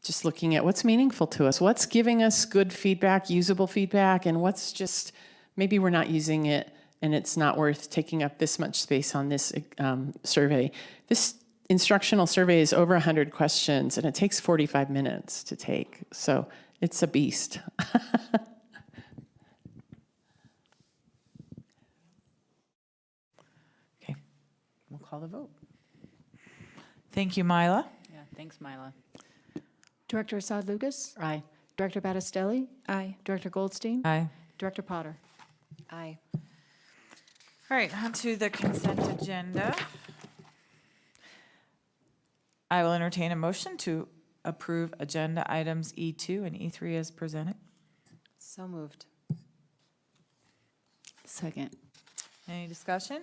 just looking at what's meaningful to us, what's giving us good feedback, usable feedback, and what's just, maybe we're not using it and it's not worth taking up this much space on this survey. This instructional survey is over 100 questions and it takes 45 minutes to take. So it's a beast.
Okay, we'll call the vote. Thank you, Mila.
Yeah, thanks, Mila.
Director Assad Lucas?
Aye.
Director Battistelli?
Aye.
Director Goldstein?
Aye.
Director Potter?
Aye.
All right, on to the consent agenda. I will entertain a motion to approve agenda items E2 and E3 as presented.
So moved.
Second.
Any discussion?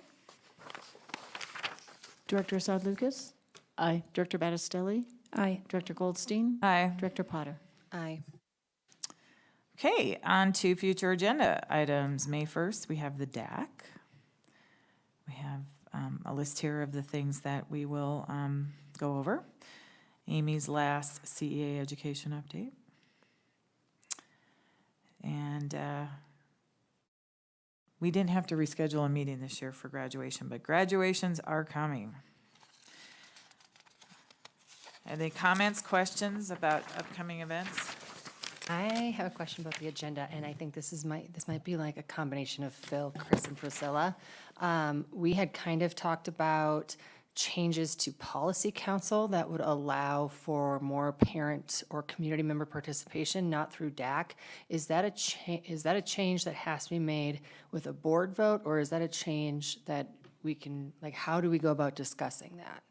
Director Assad Lucas?
Aye.
Director Battistelli?
Aye.
Director Goldstein?
Aye.
Director Potter?
Aye.
Okay, on to future agenda items. May 1st, we have the DAC. We have a list here of the things that we will go over. Amy's last CEA education update. And we didn't have to reschedule a meeting this year for graduation, but graduations are coming. Any comments, questions about upcoming events?
I have a question about the agenda, and I think this might be like a combination of Phil, Chris, and Priscilla. We had kind of talked about changes to policy council that would allow for more parent or community member participation, not through DAC. Is that a change that has to be made with a board vote, or is that a change that we can, like, how do we go about discussing that?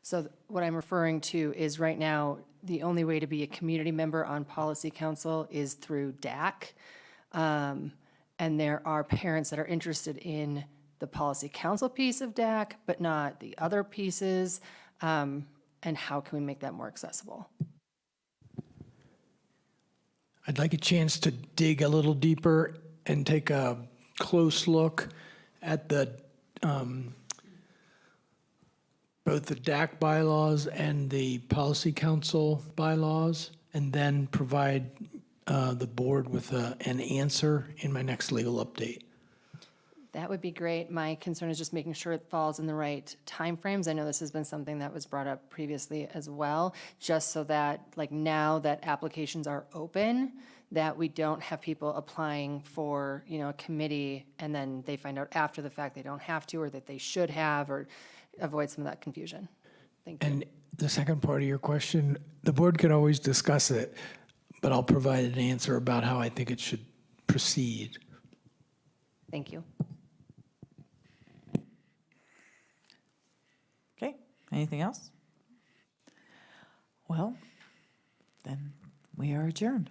So what I'm referring to is right now, the only way to be a community member on policy council is through DAC. And there are parents that are interested in the policy council piece of DAC, but not the other pieces. And how can we make that more accessible?
I'd like a chance to dig a little deeper and take a close look at the both the DAC bylaws and the policy council bylaws, and then provide the board with an answer in my next legal update.
That would be great. My concern is just making sure it falls in the right timeframes. I know this has been something that was brought up previously as well, just so that, like, now that applications are open, that we don't have people applying for, you know, a committee, and then they find out after the fact they don't have to, or that they should have, or avoid some of that confusion. Thank you.
And the second part of your question, the board can always discuss it, but I'll provide an answer about how I think it should proceed.
Thank you.
Okay, anything else? Well, then we are adjourned.